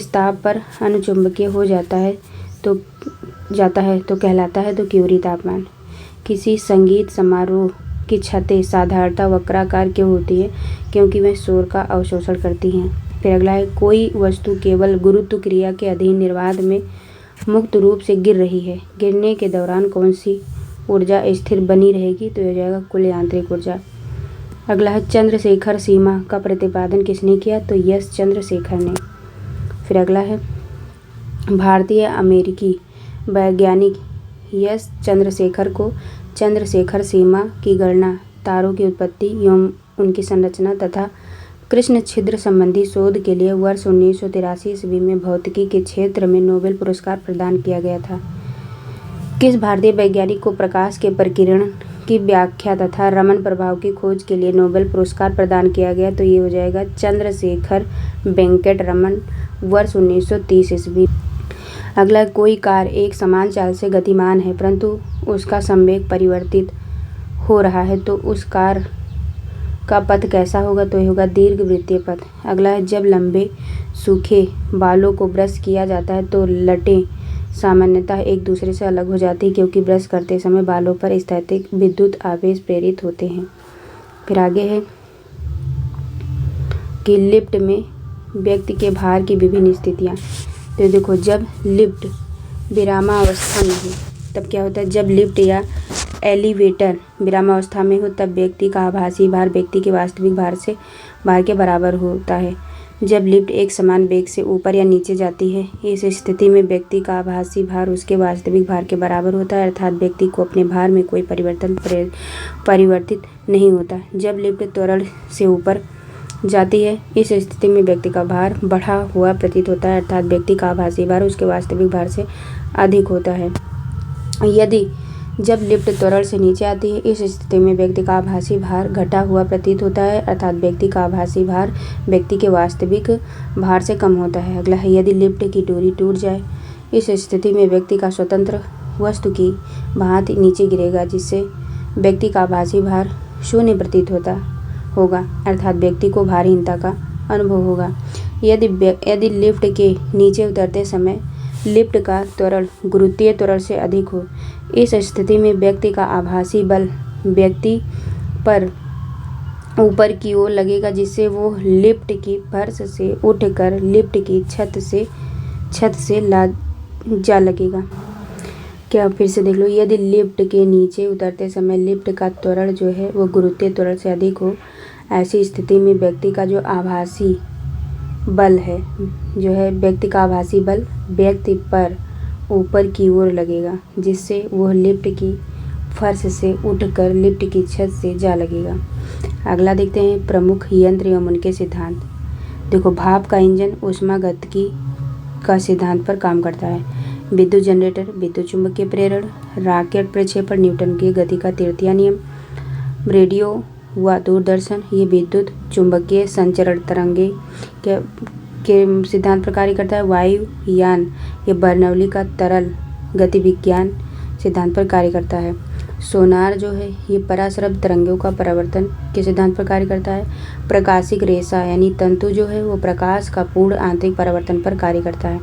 Speaker 1: ताप पर अनुचुंबकीय हो जाता है तो कहलाता है तो क्यूरी तापमान। किसी संगीत समारोह की छतें साधारणतः वक्राकार क्यों होती है क्योंकि वे शोर का अवशोषण करती हैं। फिर अगला है कोई वस्तु केवल गुरुत्व क्रिया के अधीन निर्वात में मुक्त रूप से गिर रही है, गिरने के दौरान कौन सी ऊर्जा स्थिर बनी रहेगी तो हो जाएगा कुल यांत्रिक ऊर्जा। अगला है चंद्रशेखर सीमा का प्रतिपादन किसने किया तो यस चंद्रशेखर ने। फिर अगला है भारतीय अमेरिकी वैज्ञानिक यस चंद्रशेखर को चंद्रशेखर सीमा की गणना, तारों की उत्पत्ति एवं उनकी संरचना तथा कृष्ण छिद्र संबंधी शोध के लिए वर्ष 1983 ईस्वी में भौतिकी के क्षेत्र में नोबेल पुरस्कार प्रदान किया गया था। किस भारतीय वैज्ञानिक को प्रकाश के प्रकीर्णन की व्याख्या तथा रमन प्रभाव की खोज के लिए नोबेल पुरस्कार प्रदान किया गया तो ये हो जाएगा चंद्रशेखर वेंकट रमन वर्ष 1930 ईस्वी। अगला कोई कार एक समान चाल से गतिमान है परंतु उसका संवेग परिवर्तित हो रहा है तो उस कार का पथ कैसा होगा तो ये होगा दीर्घवृत्तीय पथ। अगला है जब लंबे सूखे बालों को ब्रश किया जाता है तो लटें सामान्यतः एक दूसरे से अलग हो जाती है क्योंकि ब्रश करते समय बालों पर स्थैतिक विद्युत आवेश प्रेरित होते हैं। फिर आगे है कि लिफ्ट में व्यक्ति के भार की विभिन्न स्थितियाँ। तो देखो जब लिफ्ट विरामावस्था में हो तब क्या होता है, जब लिफ्ट या एलिवेटर विरामावस्था में हो तब व्यक्ति का आभासी भार व्यक्ति के वास्तविक भार के बराबर होता है। जब लिफ्ट एक समान वेग से ऊपर या नीचे जाती है इस स्थिति में व्यक्ति का आभासी भार उसके वास्तविक भार के बराबर होता है अर्थात व्यक्ति को अपने भार में कोई परिवर्तित नहीं होता। जब लिफ्ट त्वरण से ऊपर जाती है इस स्थिति में व्यक्ति का भार बढ़ा हुआ प्रतीत होता है अर्थात व्यक्ति का आभासी भार उसके वास्तविक भार से अधिक होता है। यदि जब लिफ्ट त्वरण से नीचे आती है इस स्थिति में व्यक्ति का आभासी भार घटा हुआ प्रतीत होता है अर्थात व्यक्ति का आभासी भार व्यक्ति के वास्तविक भार से कम होता है। अगला है यदि लिफ्ट की डोरी टूट जाए इस स्थिति में व्यक्ति का स्वतंत्र वस्तु की भांति नीचे गिरेगा, जिससे व्यक्ति का आभासी भार शून्य प्रतीत होता होगा, अर्थात व्यक्ति को भारहीनता का अनुभव होगा। यदि लिफ्ट के नीचे उतरते समय लिफ्ट का त्वरण गुरुत्वीय त्वरण से अधिक हो, इस स्थिति में व्यक्ति का आभासी बल व्यक्ति पर ऊपर की ओर लगेगा, जिससे वो लिफ्ट की फर्श से उठकर लिफ्ट की छत से जा लगेगा। क्या फिर से देख लो, यदि लिफ्ट के नीचे उतरते समय लिफ्ट का त्वरण जो है वो गुरुत्वीय त्वरण से अधिक हो, ऐसी स्थिति में व्यक्ति का जो आभासी बल है व्यक्ति का आभासी बल व्यक्ति पर ऊपर की ओर लगेगा, जिससे वह लिफ्ट की फर्श से उठकर लिफ्ट की छत से जा लगेगा। अगला देखते हैं प्रमुख यंत्र एवं उनके सिद्धांत। देखो, भाप का इंजन ऊष्मागतिकी का सिद्धांत पर काम करता है। विद्युत जनरेटर विद्युत चुम्बकीय प्रेरण, रॉकेट प्रक्षेपण न्यूटन की गति का तृतीय नियम, रेडियो व दूरदर्शन ये विद्युत चुम्बकीय संचरण तरंगे के सिद्धांत पर कार्य करता है। वायुयान ये बर्नौली का तरल गति विज्ञान सिद्धांत पर कार्य करता है। सोनार जो है ये पराश्रव्य तरंगों का परावर्तन के सिद्धांत पर कार्य करता है। प्रकाशिक रेशा यानी तंतु जो है वो प्रकाश का पूर्ण आंतरिक परावर्तन पर कार्य करता है।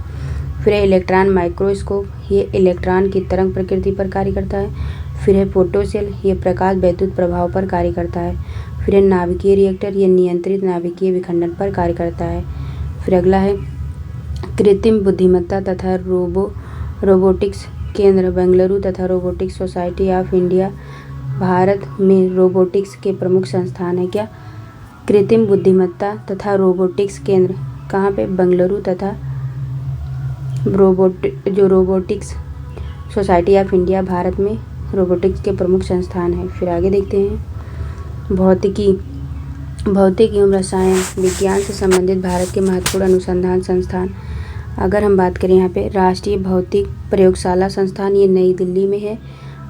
Speaker 1: फिर है इलेक्ट्रॉन माइक्रोस्कोप, ये इलेक्ट्रॉन की तरंग प्रकृति पर कार्य करता है। फिर है फोटोसेल, ये प्रकाश वैद्युत प्रभाव पर कार्य करता है। फिर है नाभिकीय रिएक्टर, ये नियंत्रित नाभिकीय विखंडन पर कार्य करता है। फिर अगला है कृत्रिम बुद्धिमत्ता तथा रोबोटिक्स केंद्र बेंगलुरु तथा robotics society of India Bharat में रोबोटिक्स के प्रमुख संस्थान है। क्या कृत्रिम बुद्धिमत्ता तथा रोबोटिक्स केंद्र कहाँ पे? बेंगलुरु तथा robotics society of India Bharat में रोबोटिक्स के प्रमुख संस्थान है। फिर आगे देखते हैं भौतिक एवं रसायन विज्ञान से संबंधित भारत के महत्वपूर्ण अनुसंधान संस्थान। अगर हम बात करें यहाँ पे राष्ट्रीय भौतिक प्रयोगशाला संस्थान, ये नई दिल्ली में है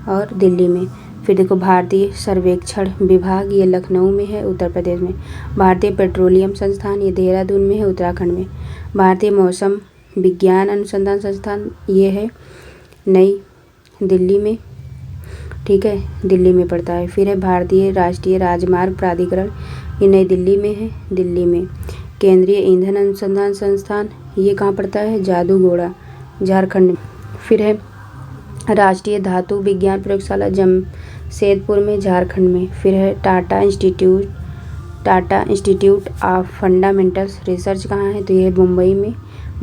Speaker 1: और दिल्ली में। फिर देखो भारतीय सर्वेक्षण विभाग, ये लखनऊ में है उत्तर प्रदेश में। भारतीय पेट्रोलियम संस्थान, ये देहरादून में है उत्तराखंड में। भारतीय मौसम विज्ञान अनुसंधान संस्थान, ये है नई दिल्ली में, ठीक है, दिल्ली में पड़ता है। फिर है भारतीय राष्ट्रीय राजमार्ग प्राधिकरण, ये नई दिल्ली में है, दिल्ली में। केंद्रीय ईंधन अनुसंधान संस्थान, ये कहाँ पड़ता है? जादूगोड़ा, झारखंड में। फिर है राष्ट्रीय धातु विज्ञान प्रयोगशाला जमशेदपुर में, झारखंड में। फिर है Tata institute of fundamental research कहाँ है? तो ये है मुंबई में,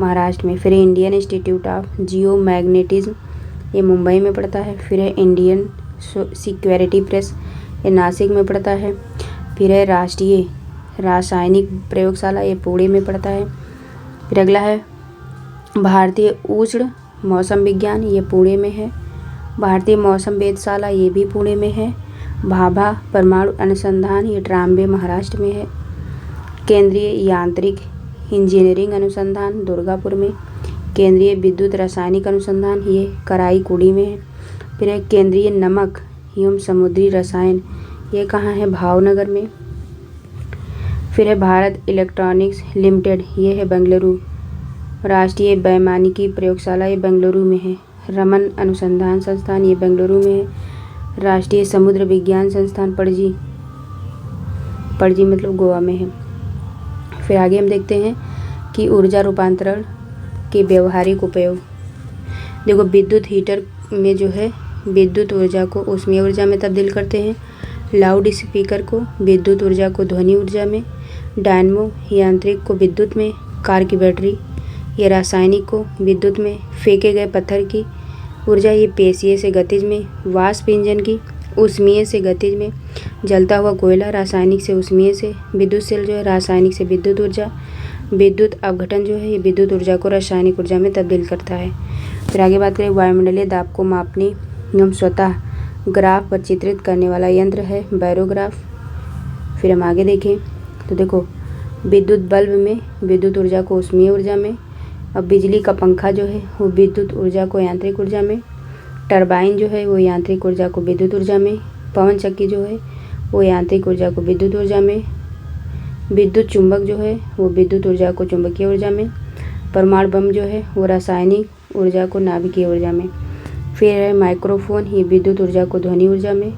Speaker 1: महाराष्ट्र में। फिर इंडियन इंस्टीट्यूट ऑफ जियोमैग्नेटिज्म, ये मुंबई में पड़ता है। फिर है इंडियन सिक्योरिटी प्रेस, ये नासिक में पड़ता है। फिर है राष्ट्रीय रासायनिक प्रयोगशाला, ये पुणे में पड़ता है। फिर अगला है भारतीय उष्ण मौसम विज्ञान, ये पुणे में है। भारतीय मौसम वेधशाला, ये भी पुणे में है। भाभा परमाणु अनुसंधान, ये ट्राम्बे महाराष्ट्र में है। केंद्रीय यांत्रिक इंजीनियरिंग अनुसंधान दुर्गापुर में। केंद्रीय विद्युत रासायनिक अनुसंधान, ये कराईकुड़ी में है। फिर है केंद्रीय नमक एवं समुद्री रसायन, ये कहाँ है? भावनगर में। फिर है भारत इलेक्ट्रॉनिक्स लिमिटेड, ये है बेंगलुरु। राष्ट्रीय वैमानिकी प्रयोगशाला, ये बेंगलुरु में है। रमन अनुसंधान संस्थान, ये बेंगलुरु में है। राष्ट्रीय समुद्र विज्ञान संस्थान पणजी मतलब गोवा में है। फिर आगे हम देखते हैं कि ऊर्जा रूपांतरण के व्यवहारिक उपयोग। देखो, विद्युत हीटर में जो है विद्युत ऊर्जा को ऊष्मीय ऊर्जा में तब्दील करते हैं। लाउड स्पीकर को विद्युत ऊर्जा को ध्वनि ऊर्जा में। डायनमो यांत्रिक को विद्युत में। कार की बैटरी ये रासायनिक को विद्युत में। फेंके गए पत्थर की ऊर्जा ये पेशीय से गतिज में। वाष्प इंजन की ऊष्मीय से गतिज में। जलता हुआ कोयला रासायनिक से ऊष्मीय से। विद्युत सेल जो है रासायनिक से विद्युत ऊर्जा। विद्युत अपघटन जो है ये विद्युत ऊर्जा को रासायनिक ऊर्जा में तब्दील करता है। फिर आगे बात करें वायुमंडलीय दाब को मापने एवं स्वतः ग्राफ पर चित्रित करने वाला यंत्र है बैरोग्राफ। फिर हम आगे देखें तो देखो, विद्युत बल्ब में विद्युत ऊर्जा को ऊष्मीय ऊर्जा में। अब बिजली का पंखा जो है वो विद्युत ऊर्जा को यांत्रिक ऊर्जा में। टरबाइन जो है वो यांत्रिक ऊर्जा को विद्युत ऊर्जा में। पवन चक्की जो है वो यांत्रिक ऊर्जा को विद्युत ऊर्जा में। विद्युत चुंबक जो है वो विद्युत ऊर्जा को चुंबकीय ऊर्जा में। परमाणु बम जो है वो रासायनिक ऊर्जा को नाभिकीय ऊर्जा में। फिर है माइक्रोफोन, ये विद्युत ऊर्जा को ध्वनि ऊर्जा में।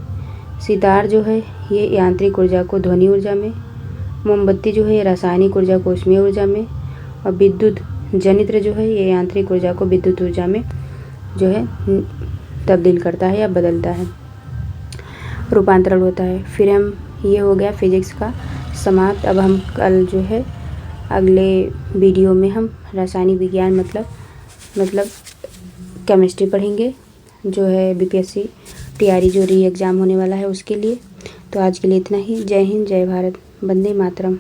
Speaker 1: सितार जो है ये यांत्रिक ऊर्जा को ध्वनि ऊर्जा में। मोमबत्ती जो है ये रासायनिक ऊर्जा को ऊष्मीय ऊर्जा में। और विद्युत जनित्र जो है ये यांत्रिक ऊर्जा को विद्युत ऊर्जा में जो है तब्दील करता है या बदलता है, रूपांतरण होता है। फिर हम, ये हो गया फिजिक्स का समाप्त। अब हम कल जो है अगले वीडियो में हम रासायनिक विज्ञान मतलब केमिस्ट्री पढ़ेंगे, जो है बीपीएससी टीआरई जो री एग्ज़ाम होने वाला है उसके लिए। तो आज के लिए इतना ही। जय हिंद, जय भारत, वंदे मातरम।